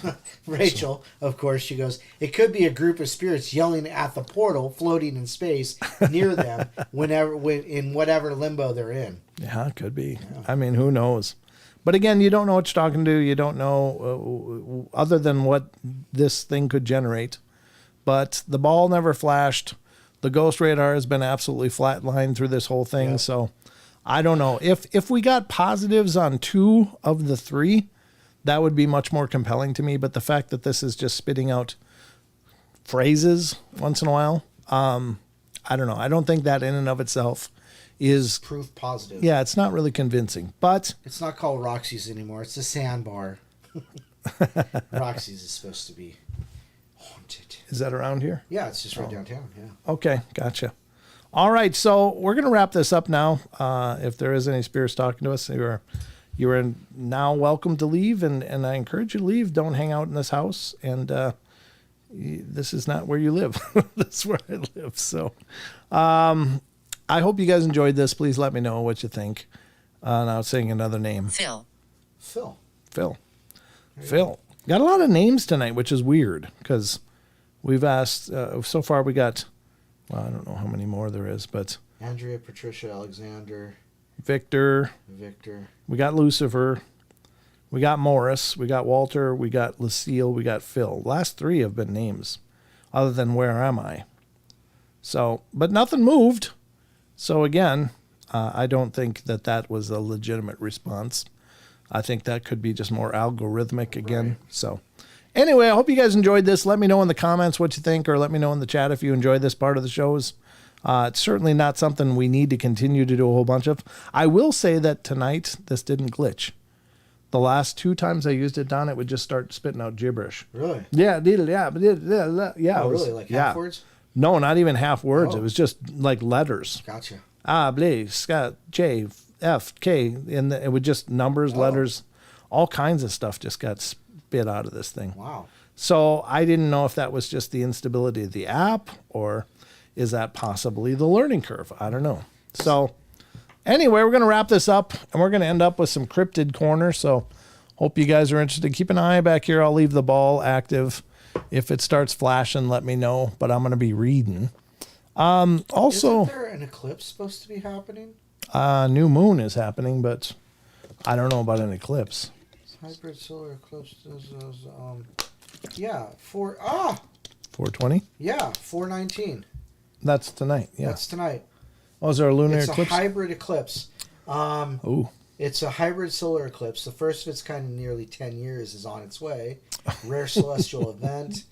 Rachel, of course, she goes, it could be a group of spirits yelling at the portal floating in space near them in whatever limbo they're in. Yeah, it could be. Yeah. I mean, who knows? But again, you don't know what you're talking to. You don't know other than what this thing could generate. But the ball never flashed. The Ghost Radar has been absolutely flatlined through this whole thing. Yeah. So I don't know. If we got positives on 2 of the 3, that would be much more compelling to me. But the fact that this is just spitting out phrases once in a while, I don't know. I don't think that in and of itself is proof positive. Yeah, it's not really convincing. But it's not called Roxy's anymore. It's the Sandbar. Roxy's is supposed to be haunted. Is that around here? Yeah, it's just right downtown. Yeah. Okay, gotcha. All right, so we're going to wrap this up now. If there is any spirits talking to us, you are now welcome to leave, and I encourage you to leave. Don't hang out in this house, and this is not where you live. This is where I live. So I hope you guys enjoyed this. Please let me know what you think. Now saying another name. Phil. Got a lot of names tonight, which is weird, because we've asked, so far we got, well, I don't know how many more there is, but Andrea, Patricia, Alexander, Victor. We got Lucifer. We got Morris, we got Walter, we got Lucille, we got Phil. Last 3 have been names, other than Where Am I? So, but nothing moved. So again, I don't think that was a legitimate response. I think that could be just more algorithmic again. Right. So anyway, I hope you guys enjoyed this. Let me know in the comments what you think, or let me know in the chat if you enjoyed this part of the shows. It's certainly not something we need to continue to do a whole bunch of. I will say that tonight, this didn't glitch. The last 2 times I used it, Don, it would just start spitting out gibberish. Really? Yeah, it did. Yeah, yeah. Oh, really? Like half words? No, not even half words. Oh. It was just like letters. Gotcha. B, Scott, J, F, K, and it would just numbers, letters, all kinds of stuff just got spit out of this thing. Wow. So I didn't know if that was just the instability of the app, or is that possibly the learning curve? I don't know. So anyway, we're going to wrap this up, and we're going to end up with some cryptid corner. So hope you guys are interested. Keep an eye back here. I'll leave the ball active. If it starts flashing, let me know, but I'm going to be reading. Also, isn't there an eclipse supposed to be happening? New moon is happening, but I don't know about an eclipse. Hybrid solar eclipse is, yeah, 420? Yeah, 419. That's tonight. Yeah. That's tonight. Oh, is there a lunar eclipse? It's a hybrid eclipse. Ooh. It's a hybrid solar eclipse. The first of its kind in nearly 10 years is on its way. Rare celestial event.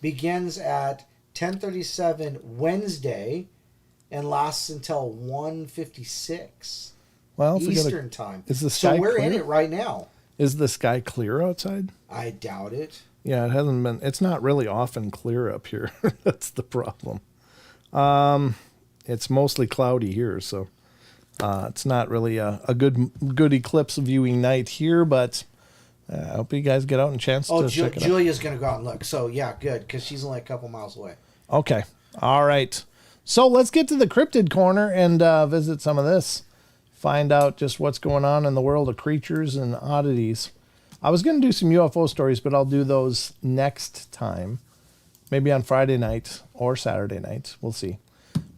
Begins at 10:37 Wednesday and lasts until 1:56 Eastern time. Is the sky so we're clear? In it right now. Is the sky clear outside? I doubt it. Yeah, it hasn't been. It's not really often clear up here. That's the problem. It's mostly cloudy here, so it's not really a good eclipse viewing night here. But I hope you guys get out and chance to check it out. Julia's going to go out and look. So yeah, good, because she's only a couple miles away. Okay, all right. So let's get to the cryptid corner and visit some of this. Find out just what's going on in the world of creatures and oddities. I was going to do some UFO stories, but I'll do those next time. Maybe on Friday night or Saturday night. We'll see.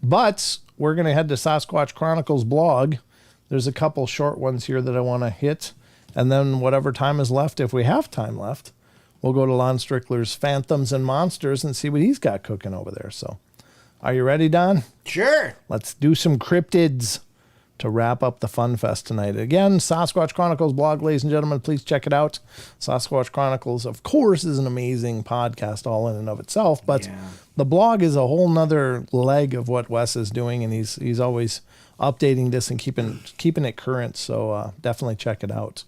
But we're going to head to Sasquatch Chronicles blog. There's a couple short ones here that I want to hit. And then whatever time is left, if we have time left, we'll go to Lon Strickler's Phantoms and Monsters and see what he's got cooking over there. So are you ready, Don? Sure. Let's do some cryptids to wrap up the Fun Fest tonight. Again, Sasquatch Chronicles blog, ladies and gentlemen, please check it out. Sasquatch Chronicles, of course, is an amazing podcast all in and of itself, but the blog is a whole nother leg of what Wes is doing, and he's always updating this and keeping it current, so definitely check it out.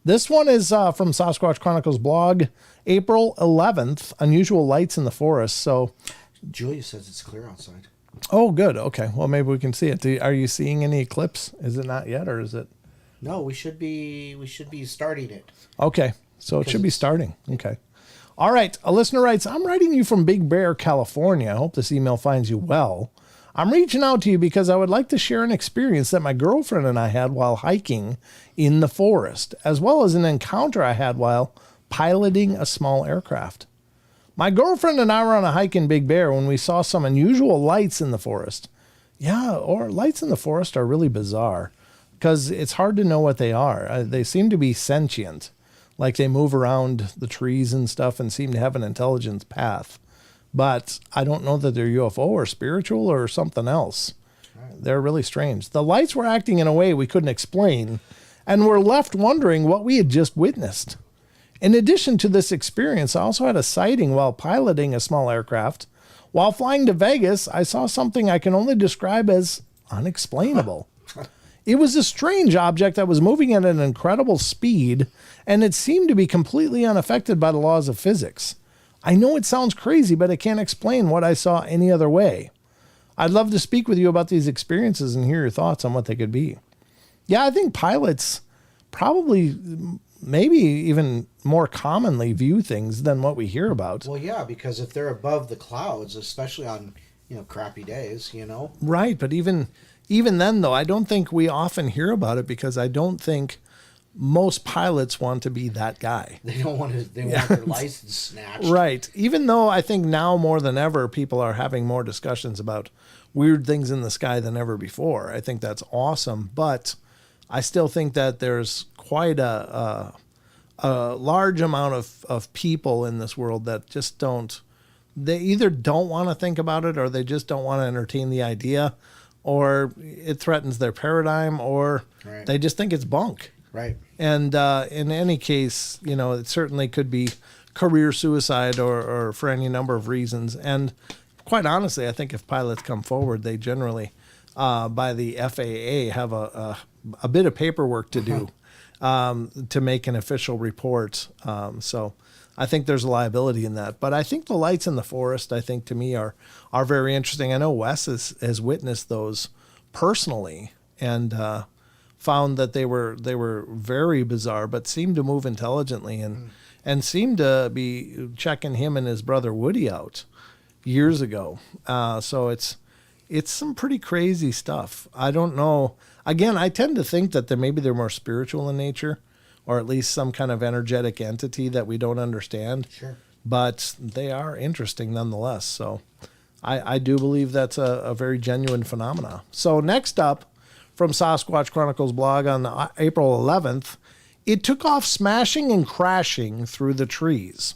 This one is from Sasquatch Chronicles blog, April 11th, Unusual Lights in the Forest. So Julia says it's clear outside. Oh, good. Okay. Well, maybe we can see it. Are you seeing any eclipse? Is it not yet, or is it? No, we should be starting it. Okay. So it should be starting. Okay. All right. A listener writes, I'm writing you from Big Bear, California. I hope this email finds you well. I'm reaching out to you because I would like to share an experience that my girlfriend and I had while hiking in the forest, as well as an encounter I had while piloting a small aircraft. My girlfriend and I were on a hike in Big Bear when we saw some unusual lights in the forest. Yeah, or lights in the forest are really bizarre because it's hard to know what they are. They seem to be sentient, like they move around the trees and stuff and seem to have an intelligent path. But I don't know that they're UFO or spiritual or something else. They're really strange. The lights were acting in a way we couldn't explain, and we're left wondering what we had just witnessed. In addition to this experience, I also had a sighting while piloting a small aircraft. While flying to Vegas, I saw something I can only describe as unexplainable. It was a strange object that was moving at an incredible speed, and it seemed to be completely unaffected by the laws of physics. I know it sounds crazy, but I can't explain what I saw any other way. I'd love to speak with you about these experiences and hear your thoughts on what they could be. Yeah, I think pilots probably maybe even more commonly view things than what we hear about. Well, yeah, because if they're above the clouds, especially on, crappy days, Right, but even then, though, I don't think we often hear about it because I don't think most pilots want to be that guy. They don't want to. They want their license snatched. Right. Even though I think now more than ever, people are having more discussions about weird things in the sky than ever before. I think that's awesome, but I still think that there's quite a a large amount of people in this world that just don't, they either don't want to think about it, or they just don't want to entertain the idea, or it threatens their paradigm, or Right. they just think it's bunk. Right. And in any case, it certainly could be career suicide or for any number of reasons. And quite honestly, I think if pilots come forward, they generally, by the FAA, have a bit of paperwork to do to make an official report. So I think there's a liability in that. But I think the lights in the forest, I think, to me, are very interesting. I know Wes has witnessed those personally and found that they were very bizarre, but seemed to move intelligently and seemed to be checking him and his brother Woody out years ago. So it's some pretty crazy stuff. I don't know. Again, I tend to think that maybe they're more spiritual in nature, or at least some kind of energetic entity that we don't understand. Sure. But they are interesting nonetheless. So I do believe that's a very genuine phenomena. So next up, from Sasquatch Chronicles blog on April 11th, it took off smashing and crashing through the trees.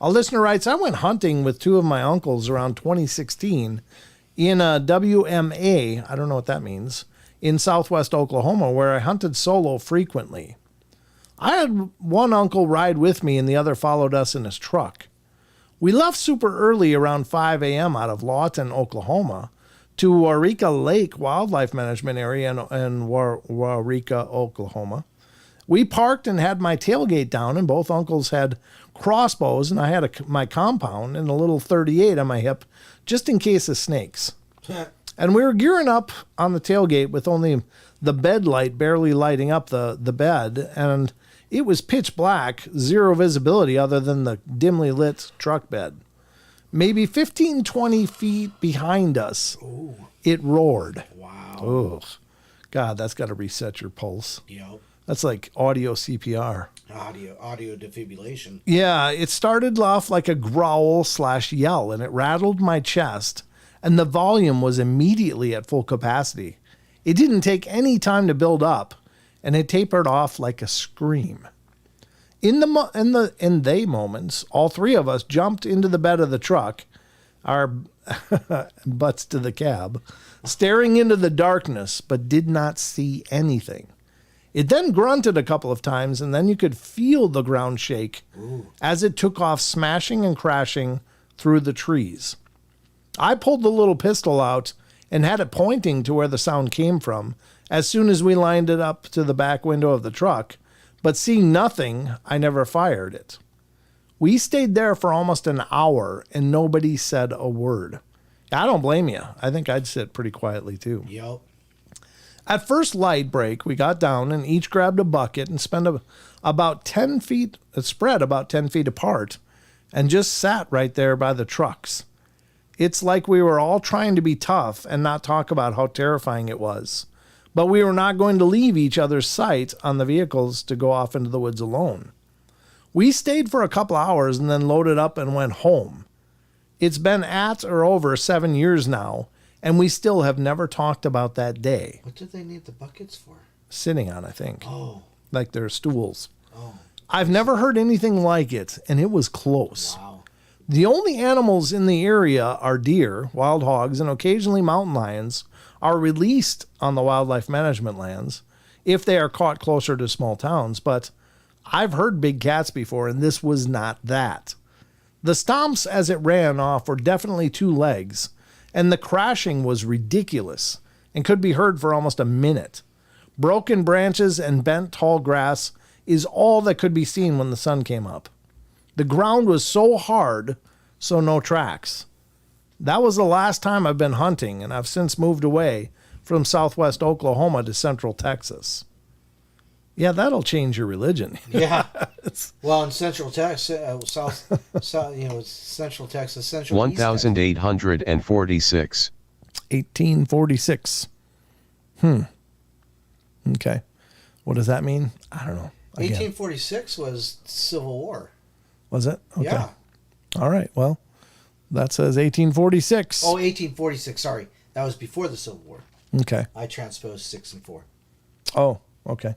A listener writes, I went hunting with two of my uncles around 2016 in a WMA, I don't know what that means, in southwest Oklahoma, where I hunted solo frequently. I had one uncle ride with me and the other followed us in his truck. We left super early around 5 a.m. out of Lawton, Oklahoma, to Waurika Lake Wildlife Management Area in Waurika, Oklahoma. We parked and had my tailgate down, and both uncles had crossbows, and I had my compound and a little 38 on my hip, just in case of snakes. And we were gearing up on the tailgate with only the bed light barely lighting up the bed, and it was pitch black, zero visibility other than the dimly lit truck bed. Maybe 15, 20 feet behind us, Ooh. it roared. Wow. Ugh. God, that's got to reset your pulse. Yep. That's like audio CPR. Audio defibrillation. Yeah, it started off like a growl/yell, and it rattled my chest, and the volume was immediately at full capacity. It didn't take any time to build up, and it tapered off like a scream. In they moments, all three of us jumped into the bed of the truck, our butts to the cab, staring into the darkness, but did not see anything. It then grunted a couple of times, and then you could feel the ground shake as it took off, smashing and crashing through the trees. I pulled the little pistol out and had it pointing to where the sound came from as soon as we lined it up to the back window of the truck, but seeing nothing, I never fired it. We stayed there for almost an hour, and nobody said a word. I don't blame you. I think I'd sit pretty quietly, too. Yep. At first light break, we got down and each grabbed a bucket and spread about 10 feet apart and just sat right there by the trucks. It's like we were all trying to be tough and not talk about how terrifying it was. But we were not going to leave each other's sight on the vehicles to go off into the woods alone. We stayed for a couple hours and then loaded up and went home. It's been at or over 7 years now, and we still have never talked about that day. What did they need the buckets for? Sitting on, I think. Oh. Like they're stools. Oh. I've never heard anything like it, and it was close. Wow. The only animals in the area are deer, wild hogs, and occasionally mountain lions are released on the wildlife management lands if they are caught closer to small towns. But I've heard big cats before, and this was not that. The stomps as it ran off were definitely two legs, and the crashing was ridiculous and could be heard for almost a minute. Broken branches and bent tall grass is all that could be seen when the sun came up. The ground was so hard, so no tracks. That was the last time I've been hunting, and I've since moved away from southwest Oklahoma to central Texas. Yeah, that'll change your religion. Yeah. Well, in Central Texas, Central Texas, Central 1846. 1846. Okay. What does that mean? I don't know. Again. 1846 was Civil War. Was it? Okay. Yeah. All right. Well, that says 1846. Oh, 1846. Sorry. That was before the Civil War. Okay. I transposed 6 and 4. Oh, okay.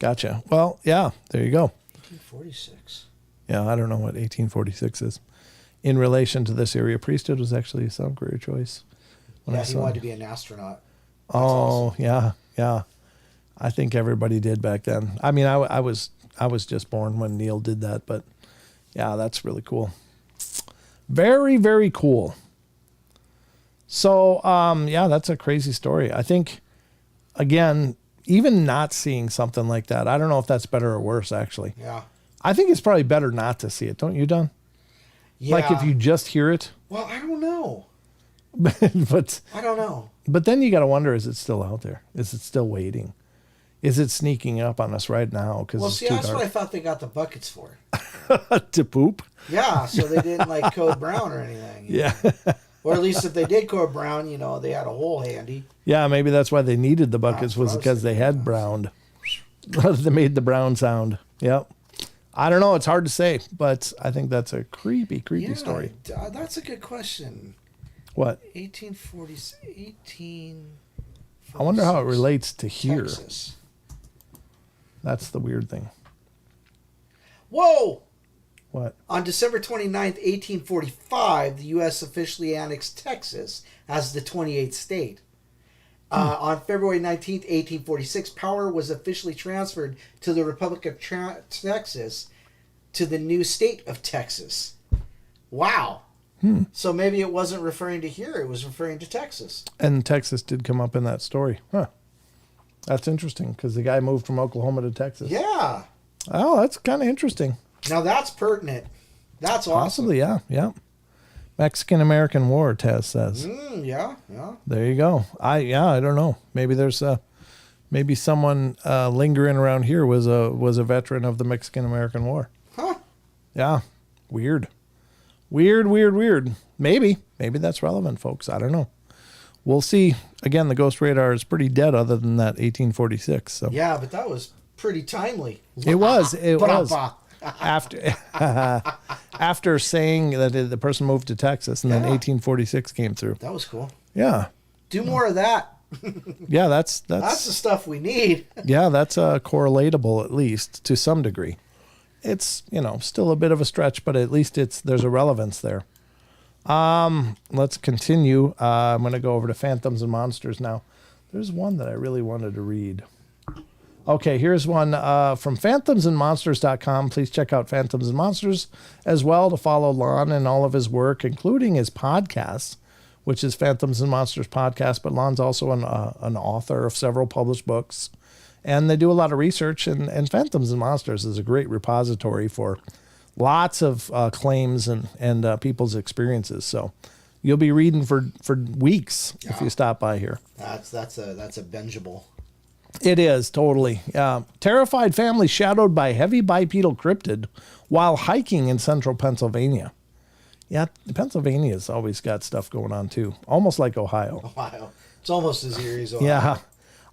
Gotcha. Well, yeah, there you go. 1846. Yeah, I don't know what 1846 is. In relation to this area, priesthood was actually some career choice. Yeah, he wanted to be an astronaut. That's Oh, awesome. yeah. I think everybody did back then. I mean, I was just born when Neil did that, but yeah, that's really cool. Very, very cool. So, yeah, that's a crazy story. I think, again, even not seeing something like that, I don't know if that's better or worse, actually. Yeah. I think it's probably better not to see it, don't you, Don? Yeah. Like if you just hear it. Well, I don't know. but I don't know. But then you got to wonder, is it still out there? Is it still waiting? Is it sneaking up on us right now? Well, it's see, too that's dark what I thought they got the buckets for. to poop? Yeah, so they didn't like code brown or anything. Yeah. Or at least if they did code brown, they had a hole handy. Yeah, maybe that's why they needed the buckets, That's what was I was because they thinking. had browned. They made the brown sound. Yep. I don't know. It's hard to say, but I think that's a creepy Yeah, story. That's a good question. What? 1846. I wonder how it relates to here. Texas. That's the weird thing. Whoa! What? On December 29th, 1845, the U.S. officially annexed Texas as the 28th state. On February 19th, 1846, power was officially transferred to the Republic of Texas to the new state of Texas. Wow. So maybe it wasn't referring to here, it was referring to Texas. And Texas did come up in that story. Huh. That's interesting because the guy moved from Oklahoma to Texas. Yeah. Oh, that's kind of interesting. Now that's pertinent. That's awesome. Possibly, yeah. Mexican-American War, Taz says. Yeah. There you go. I don't know. Maybe there's maybe someone lingering around here was a veteran of the Mexican-American War. Huh. Yeah. Weird. Maybe that's relevant, folks. I don't know. We'll see. Again, the Ghost Radar is pretty dead other than that 1846. So Yeah, but that was pretty timely. It was. Ba-da-ba. After saying that the person moved to Texas and then 1846 came through. That was cool. Yeah. Do more of that. Yeah, that's That's the stuff we need. yeah, that's correlatable at least to some degree. It's, still a bit of a stretch, but at least there's a relevance there. Let's continue. I'm going to go over to Phantoms and Monsters now. There's one that I really wanted to read. Okay, here's one from phantomsandmonsters.com. Please check out Phantoms and Monsters as well to follow Lon and all of his work, including his podcasts, which is Phantoms and Monsters Podcast. But Lon's also an author of several published books. And they do a lot of research, and Phantoms and Monsters is a great repository for lots of claims and people's experiences. So you'll be reading for weeks if you stop by here. That's a bingeable. It is, totally. Terrified family shadowed by heavy bipedal cryptid while hiking in central Pennsylvania. Yeah, Pennsylvania's always got stuff going on, too. Almost like Ohio. Ohio. It's almost as eerie as Ohio. Yeah.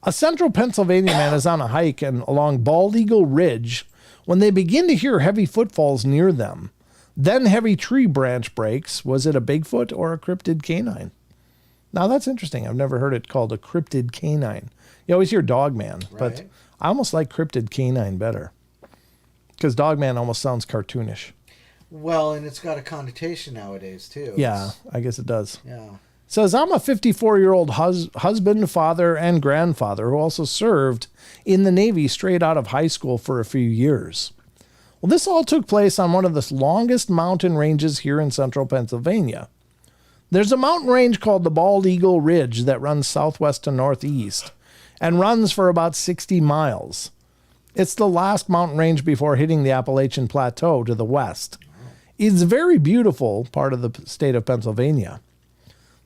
A central Pennsylvania man is on a hike and along Bald Eagle Ridge when they begin to hear heavy footfalls near them. Then heavy tree branch breaks. Was it a Bigfoot or a cryptid canine? Now, that's interesting. I've never heard it called a cryptid canine. You always hear Dogman, but Right. I almost like cryptid canine better because Dogman almost sounds cartoonish. Well, and it's got a connotation nowadays, too. Yeah, I guess it does. Yeah. Says, I'm a 54-year-old husband, father, and grandfather who also served in the Navy straight out of high school for a few years. Well, this all took place on one of the longest mountain ranges here in central Pennsylvania. There's a mountain range called the Bald Eagle Ridge that runs southwest to northeast and runs for about 60 miles. It's the last mountain range before hitting the Appalachian Plateau to the west. It's a very beautiful part of the state of Pennsylvania.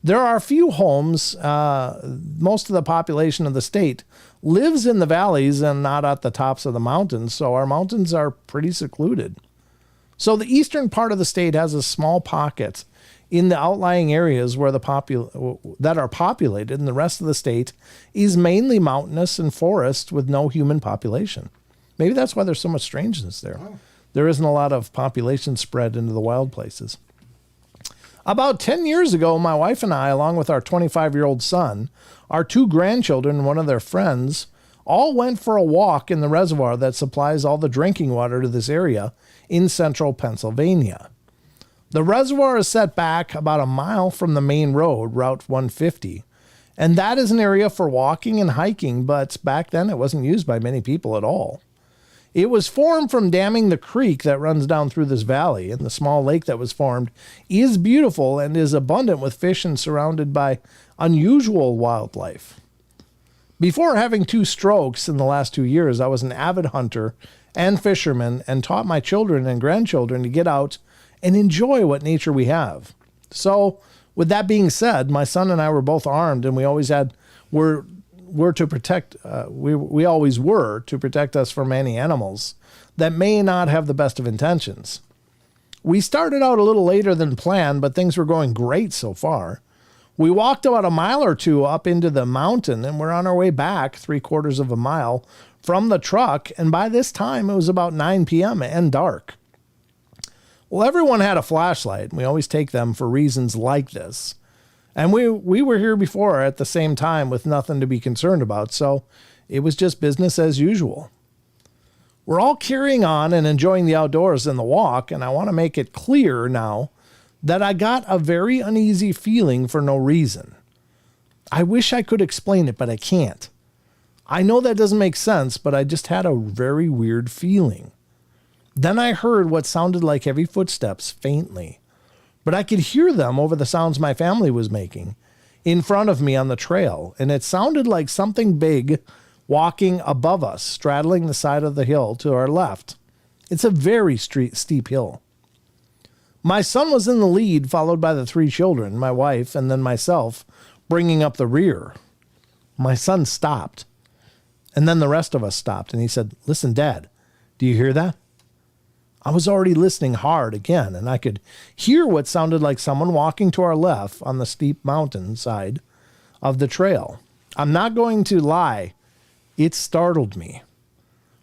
There are few homes. Most of the population of the state lives in the valleys and not at the tops of the mountains, so our mountains are pretty secluded. So the eastern part of the state has a small pocket in the outlying areas where that are populated, and the rest of the state is mainly mountainous and forest with no human population. Maybe that's why there's so much strangeness there. Oh. There isn't a lot of population spread into the wild places. About 10 years ago, my wife and I, along with our 25-year-old son, our two grandchildren, and one of their friends, all went for a walk in the reservoir that supplies all the drinking water to this area in central Pennsylvania. The reservoir is set back about a mile from the main road, Route 150, and that is an area for walking and hiking, but back then it wasn't used by many people at all. It was formed from damming the creek that runs down through this valley, and the small lake that was formed is beautiful and is abundant with fish and surrounded by unusual wildlife. Before having 2 strokes in the last 2 years, I was an avid hunter and fisherman and taught my children and grandchildren to get out and enjoy what nature we have. So, with that being said, my son and I were both armed, and we always were to protect us from any animals that may not have the best of intentions. We started out a little later than planned, but things were going great so far. We walked about a mile or 2 up into the mountain, and we're on our way back 3/4 of a mile from the truck, and by this time it was about 9 p.m. and dark. Well, everyone had a flashlight, and we always take them for reasons like this. And we were here before at the same time with nothing to be concerned about, so it was just business as usual. We're all carrying on and enjoying the outdoors and the walk, and I want to make it clear now that I got a very uneasy feeling for no reason. I wish I could explain it, but I can't. I know that doesn't make sense, but I just had a very weird feeling. Then I heard what sounded like heavy footsteps faintly, but I could hear them over the sounds my family was making in front of me on the trail, and it sounded like something big walking above us, straddling the side of the hill to our left. It's a very steep hill. My son was in the lead, followed by the 3 children, my wife, and then myself, bringing up the rear. My son stopped, and then the rest of us stopped, and he said, "Listen, Dad, do you hear that?" I was already listening hard again, and I could hear what sounded like someone walking to our left on the steep mountain side of the trail. I'm not going to lie, it startled me.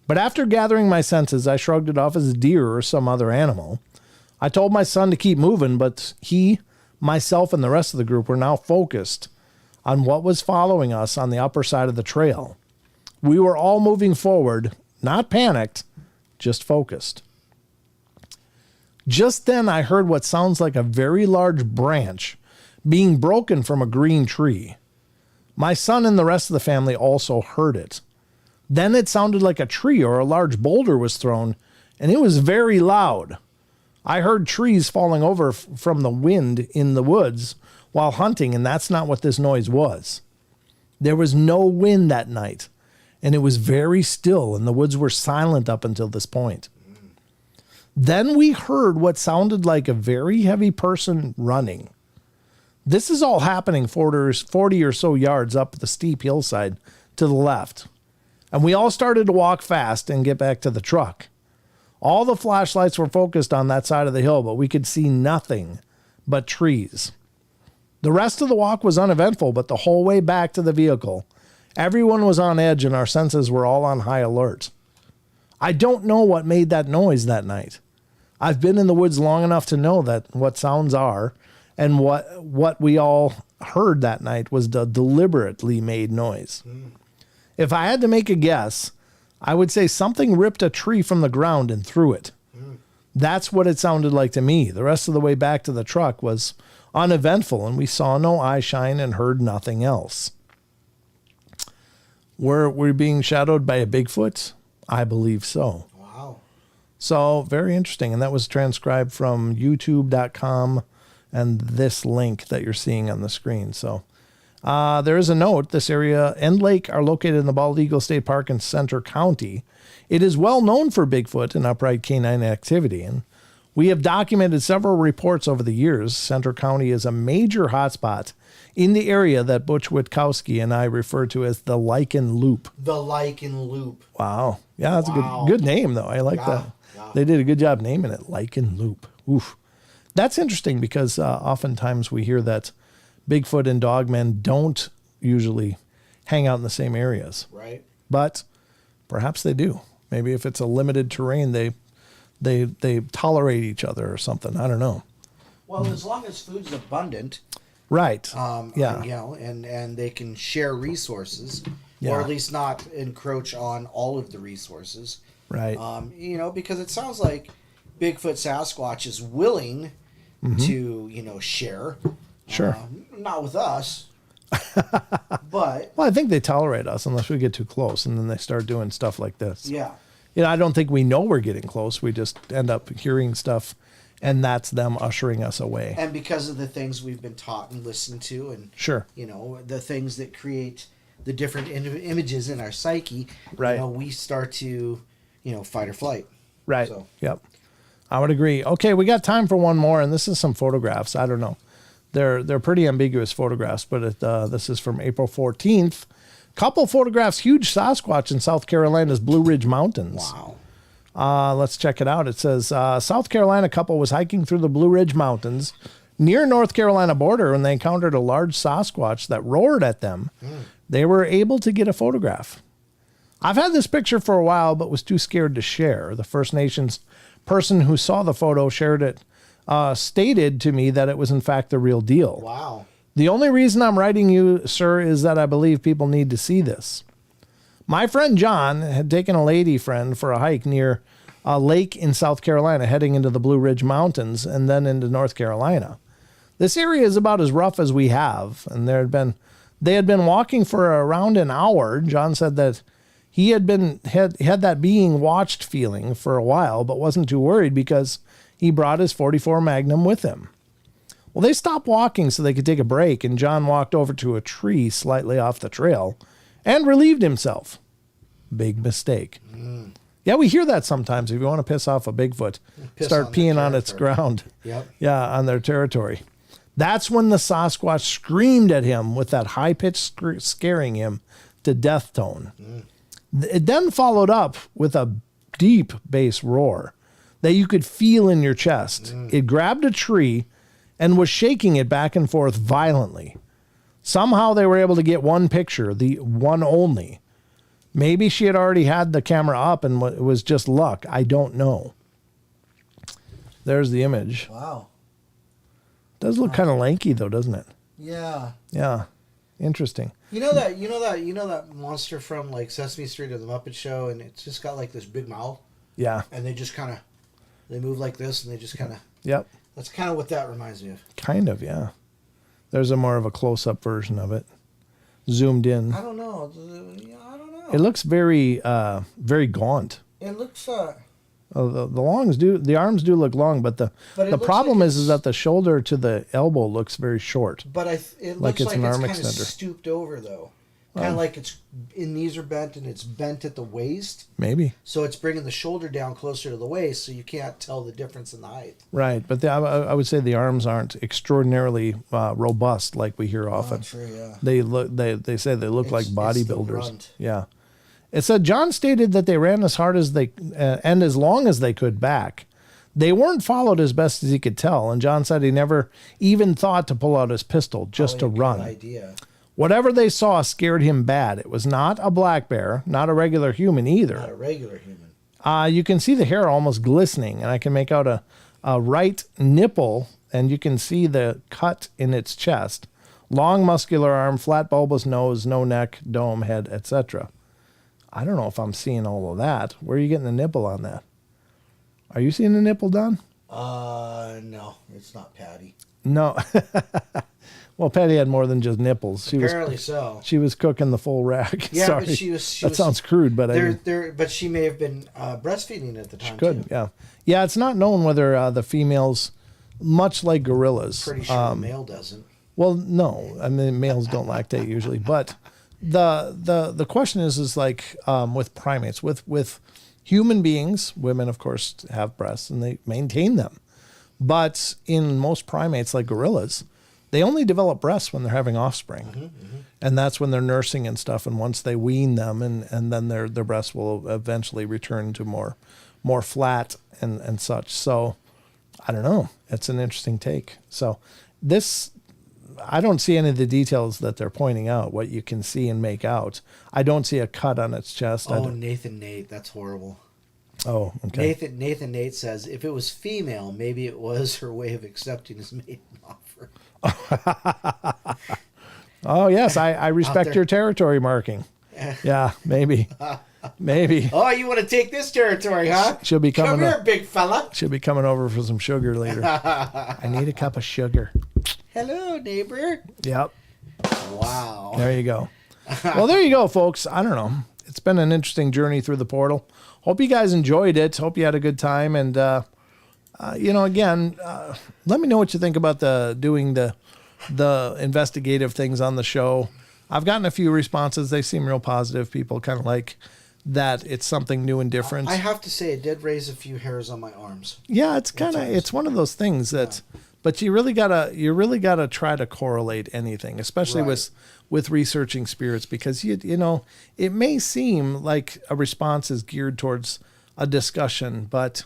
But after gathering my senses, I shrugged it off as a deer or some other animal. I told my son to keep moving, but he, myself, and the rest of the group were now focused on what was following us on the upper side of the trail. We were all moving forward, not panicked, just focused. Just then I heard what sounds like a very large branch being broken from a green tree. My son and the rest of the family also heard it. Then it sounded like a tree or a large boulder was thrown, and it was very loud. I heard trees falling over from the wind in the woods while hunting, and that's not what this noise was. There was no wind that night, and it was very still, and the woods were silent up until this point. Then we heard what sounded like a very heavy person running. This is all happening 40 or so yards up the steep hillside to the left. And we all started to walk fast and get back to the truck. All the flashlights were focused on that side of the hill, but we could see nothing but trees. The rest of the walk was uneventful, but the whole way back to the vehicle, everyone was on edge and our senses were all on high alert. I don't know what made that noise that night. I've been in the woods long enough to know that what sounds are, and what we all heard that night was the deliberately made noise. If I had to make a guess, I would say something ripped a tree from the ground and threw it. That's what it sounded like to me. The rest of the way back to the truck was uneventful, and we saw no eye shine and heard nothing else. Were we being shadowed by a Bigfoot? I believe so. Wow. So very interesting. And that was transcribed from youtube.com and this link that you're seeing on the screen. So there is a note. This area and lake are located in the Bald Eagle State Park in Center County. It is well known for Bigfoot and upright canine activity, and we have documented several reports over the years. Center County is a major hotspot in the area that Butch Witkowski and I refer to as the Lichen Loop. The Lichen Loop. Wow. Yeah, that's a good name, though. I like that. Yeah. They did a good job naming it, Lichen Loop. Oof. That's interesting because oftentimes we hear that Bigfoot and dogmen don't usually hang out in the same areas. Right. But perhaps they do. Maybe if it's a limited terrain, they tolerate each other or something. I don't know. Well, as long as food's abundant, Right. yeah, and they can share resources. Yeah. or at least not encroach on all of the resources. Right. You know, because it sounds like Bigfoot Sasquatch is willing to, you know, share. Sure. Not with us, but Well, I think they tolerate us unless we get too close, and then they start doing stuff like this. yeah. You know, I don't think we know we're getting close. We just end up hearing stuff, and that's them ushering us away. And because of the things we've been taught and listened to, and Sure. you know, the things that create the different images in our psyche, Right. you know, we start to, you know, fight or flight. Right. So. Yep. I would agree. Okay, we got time for one more, and this is some photographs. I don't know. They're pretty ambiguous photographs, but this is from April 14th. Couple photographs huge Sasquatch in South Carolina's Blue Ridge Mountains. Wow. Let's check it out. It says South Carolina couple was hiking through the Blue Ridge Mountains near North Carolina border when they encountered a large Sasquatch that roared at them. They were able to get a photograph. I've had this picture for a while, but was too scared to share. The First Nations person who saw the photo shared it, stated to me that it was in fact the real deal. Wow. The only reason I'm writing you, sir, is that I believe people need to see this. My friend John had taken a lady friend for a hike near a lake in South Carolina, heading into the Blue Ridge Mountains and then into North Carolina. This area is about as rough as we have, and they had been walking for around an hour. John said that he had that being watched feeling for a while, but wasn't too worried because he brought his .44 Magnum with him. Well, they stopped walking so they could take a break, and John walked over to a tree slightly off the trail and relieved himself. Big mistake. Yeah, we hear that sometimes. If you want to piss off a Bigfoot, start on peeing their on its territory. ground. Yep. Yeah, on their territory. That's when the Sasquatch screamed at him with that high-pitched scaring him to death tone. It then followed up with a deep bass roar that you could feel in your chest. It grabbed a tree and was shaking it back and forth violently. Somehow they were able to get one picture, the one only. Maybe she had already had the camera up and it was just luck. I don't know. There's the image. Wow. Does look kind of lanky though, doesn't it? Yeah. Yeah. Interesting. You know that monster from like Sesame Street or the Muppet Show, and it's just got like this big mouth, Yeah. and they move like this, and they just kind of. Yep. That's kind of what that reminds me of. Kind of, yeah. There's a more of a close-up version of it. Zoomed in. I don't know. I don't know. It looks very very gaunt. It looks. The arms do look long, but the looks problem like is that the shoulder to the elbow looks very short. But it Like looks it's like an it's arm kind of extender. stooped over though. Kind of like its knees are bent and it's bent at the waist, Maybe. so it's bringing the shoulder down closer to the waist, so you can't tell the difference in the height. Right, but I would say the arms aren't extraordinarily robust like we hear often. True, yeah. They say they look like It's the bodybuilders. grunt. Yeah. It said John stated that they ran as hard as they and as long as they could back. They weren't followed as best as he could tell, and John said he never even thought to pull out his pistol just to Probably a good run. idea. Whatever they saw scared him bad. It was not a black bear, not a regular human either. Not a regular human. You can see the hair almost glistening, and I can make out a right nipple, and you can see the cut in its chest. Long muscular arm, flat bulbous nose, no neck, dome, head, etc. I don't know if I'm seeing all of that. Where are you getting the nipple on that? Are you seeing the nipple, Don? No, it's not Patty. No. Well, Patty had more than just nipples. Apparently so. She was cooking the full rack. Yeah, Sorry. but she was. That sounds crude, but But she may have been breastfeeding at the time. Good, too. yeah. Yeah, it's not known whether the females, much like gorillas. Pretty sure the male doesn't. Well, no. I mean, males don't lactate usually. But the question is like with primates, with human beings, women, of course, have breasts and they maintain them. But in most primates, like gorillas, they only develop breasts when they're having offspring. And that's when they're nursing and stuff. And once they wean them, and then their breasts will eventually return to more flat and such. So I don't know. It's an interesting take. So this, I don't see any of the details that they're pointing out, what you can see and make out. I don't see a cut on its chest. Oh, Nathan Nate, that's horrible. Oh, okay. Nathan Nate says if it was female, maybe it was her way of accepting his maiden offer. Oh, yes, I respect your territory marking. Yeah, maybe. Maybe. Oh, you want to take this territory, huh? She'll be coming Come here, big fella. She'll be coming over for some sugar later. I need a cup of sugar. Hello, neighbor. Yep. Wow. There you go. Well, there you go, folks. I don't know. It's been an interesting journey through the portal. Hope you guys enjoyed it. Hope you had a good time. And, again, let me know what you think about doing the investigative things on the show. I've gotten a few responses. They seem real positive. People kind of like that it's something new and different. I have to say, it did raise a few hairs on my arms. Yeah, it's one of those things that, but you really gotta try to correlate anything, especially with researching spirits, because it may seem like a response is geared towards a discussion, but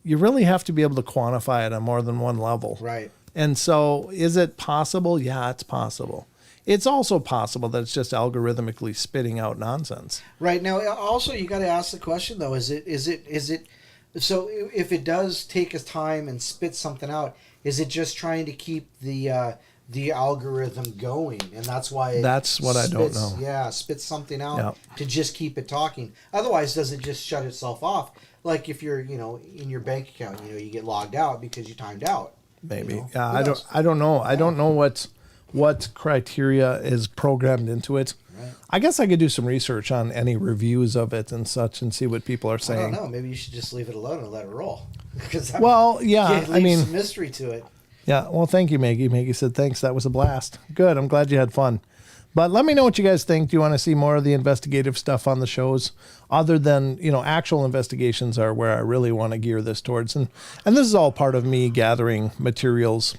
you really have to be able to quantify it on more than one level. Right. And so, is it possible? Yeah, it's possible. It's also possible that it's just algorithmically spitting out nonsense. Right. Now, also, you got to ask the question, though, is it, so if it does take its time and spit something out, is it just trying to keep the algorithm going? And that's why that's what I don't know. Yeah, spits something out to just keep it talking. Otherwise, does it just shut itself off? Like if you're, in your bank account, you get logged out because you timed out. Maybe. Yeah, I don't know. I don't know what criteria is programmed into it. Right. I guess I could do some research on any reviews of it and such and see what people are saying. I don't know. Maybe you should just leave it alone and let it roll. Some mystery to it. Yeah. Well, thank you, Maggie. Maggie said, thanks. That was a blast. Good. I'm glad you had fun. But let me know what you guys think. Do you want to see more of the investigative stuff on the shows? Other than, actual investigations are where I really want to gear this towards. And this is all part of me gathering materials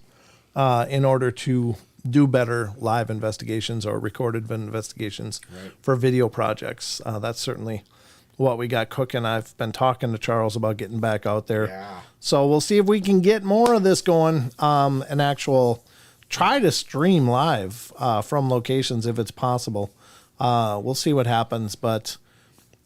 in order to do better live investigations or recorded investigations for video projects. That's certainly what we got cooking. I've been talking to Charles about getting back out there. Yeah. So we'll see if we can get more of this going, try to stream live from locations if it's possible. We'll see what happens, but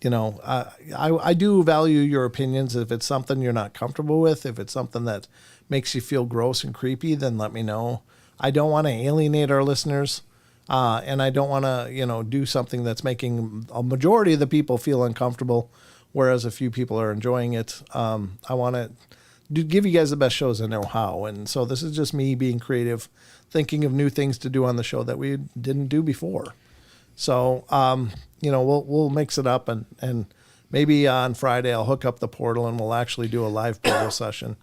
I do value your opinions. If it's something you're not comfortable with, if it's something that makes you feel gross and creepy, then let me know. I don't want to alienate our listeners, and I don't want to, do something that's making a majority of the people feel uncomfortable, whereas a few people are enjoying it. I want to give you guys the best shows I know how, and so this is just me being creative, thinking of new things to do on the show that we didn't do before. So, we'll mix it up, and maybe on Friday I'll hook up the portal and we'll actually do a live portal session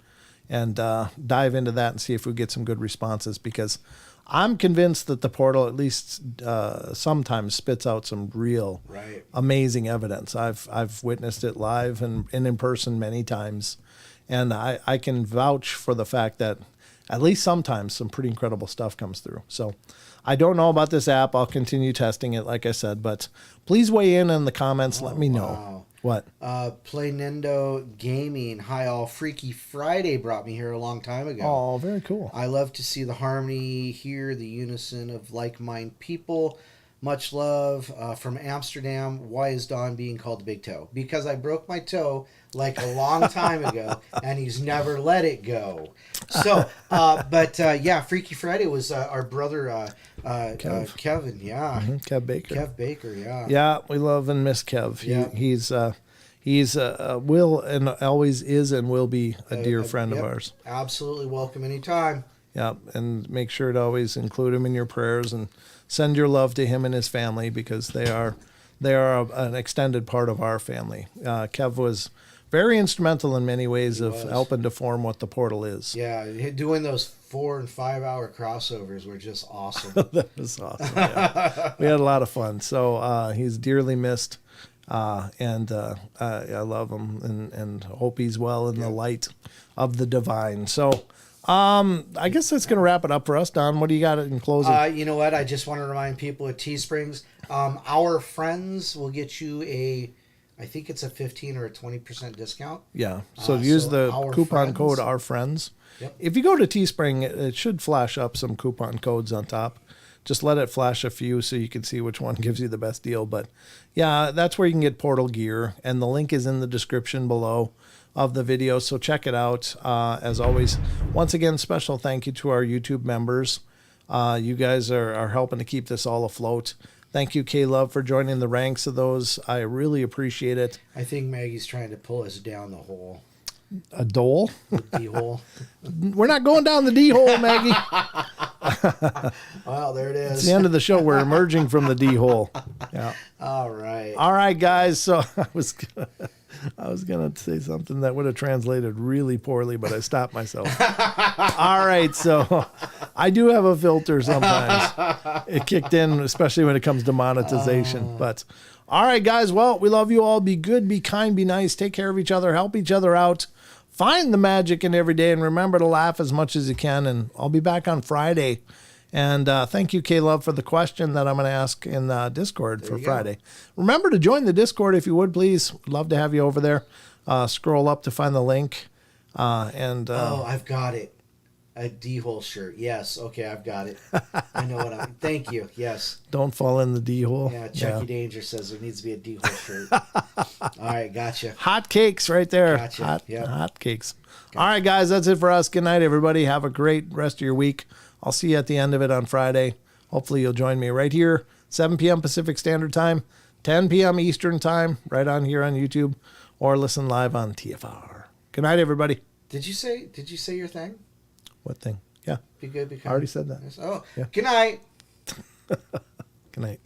and dive into that and see if we get some good responses, because I'm convinced that the portal at least sometimes spits out some real amazing evidence. I've witnessed it live and in person many times, and I can vouch for the fact that at least sometimes some pretty incredible stuff comes through. So I don't know about this app. I'll continue testing it, like I said, but please weigh in the comments. Let me know. Wow. What? Play Nendo Gaming. Hi all. Freaky Friday brought me here a long time ago. Oh, very cool. I love to see the harmony here, the unison of like-minded people. Much love from Amsterdam. Why is Don being called the Big Toe? Because I broke my toe like a long time ago, and he's never let it go. So, Freaky Friday was our brother Kevin. Yeah, Kev Baker. Kev Baker. Yeah. Yeah, we love and miss Kev. He's will and always is and will be a dear friend of ours. Absolutely welcome anytime. Yeah, and make sure to always include him in your prayers and send your love to him and his family, because they are an extended part of our family. Kev was very instrumental in many ways of helping to form what the portal is. Yeah, doing those 4 and 5 hour crossovers were just awesome. That was awesome. Yeah. We had a lot of fun. So he's dearly missed, and I love him and hope he's well in the light of the divine. So I guess that's going to wrap it up for us, Don. What do you got in closing? You know what? I just want to remind people at Teesprings, our friends will get you I think it's a 15 or a 20% discount. Yeah. So use the coupon code Our Friends. Yep. If you go to Teespring, it should flash up some coupon codes on top. Just let it flash a few so you can see which one gives you the best deal. But yeah, that's where you can get portal gear, and the link is in the description below of the video. So check it out. As always, once again, special thank you to our YouTube members. You guys are helping to keep this all afloat. Thank you, K-Love, for joining the ranks of those. I really appreciate it. I think Maggie's trying to pull us down the hole. A dole? The D-hole. We're not going down the D-hole, Maggie. Well, there it is. It's the end of the show. We're emerging from the D-hole. Yeah. All right. All right, guys. So I was gonna say something that would have translated really poorly, but I stopped myself. All right, so I do have a filter sometimes. It kicked in, especially when it comes to monetization. But all right, guys. Well, we love you all. Be good, be kind, be nice. Take care of each other. Help each other out. Find the magic in every day, and remember to laugh as much as you can. And I'll be back on Friday. And thank you, K-Love, for the question that I'm going to ask in Discord for Friday. Remember to join the Discord if you would, please. Love to have you over there. Scroll up to find the link. Oh, I've got it. A D-hole shirt. Yes. Okay, I've got it. I know what I'm... Thank you. Yes. Don't fall in the D-hole. Yeah, Chucky Danger says there needs to be a D-hole shirt. All right, gotcha. Hot cakes right there. Gotcha. Hot cakes. All right, guys, that's it for us. Good night, everybody. Have a great rest of your week. I'll see you at the end of it on Friday. Hopefully you'll join me right here, 7 p.m. Pacific Standard Time, 10 p.m. Eastern Time, right on here on YouTube, or listen live on TFR. Good night, everybody. Did you say your thing? What thing? Yeah. Be good, be kind. I already said that. Oh, yeah. Good night. Good night.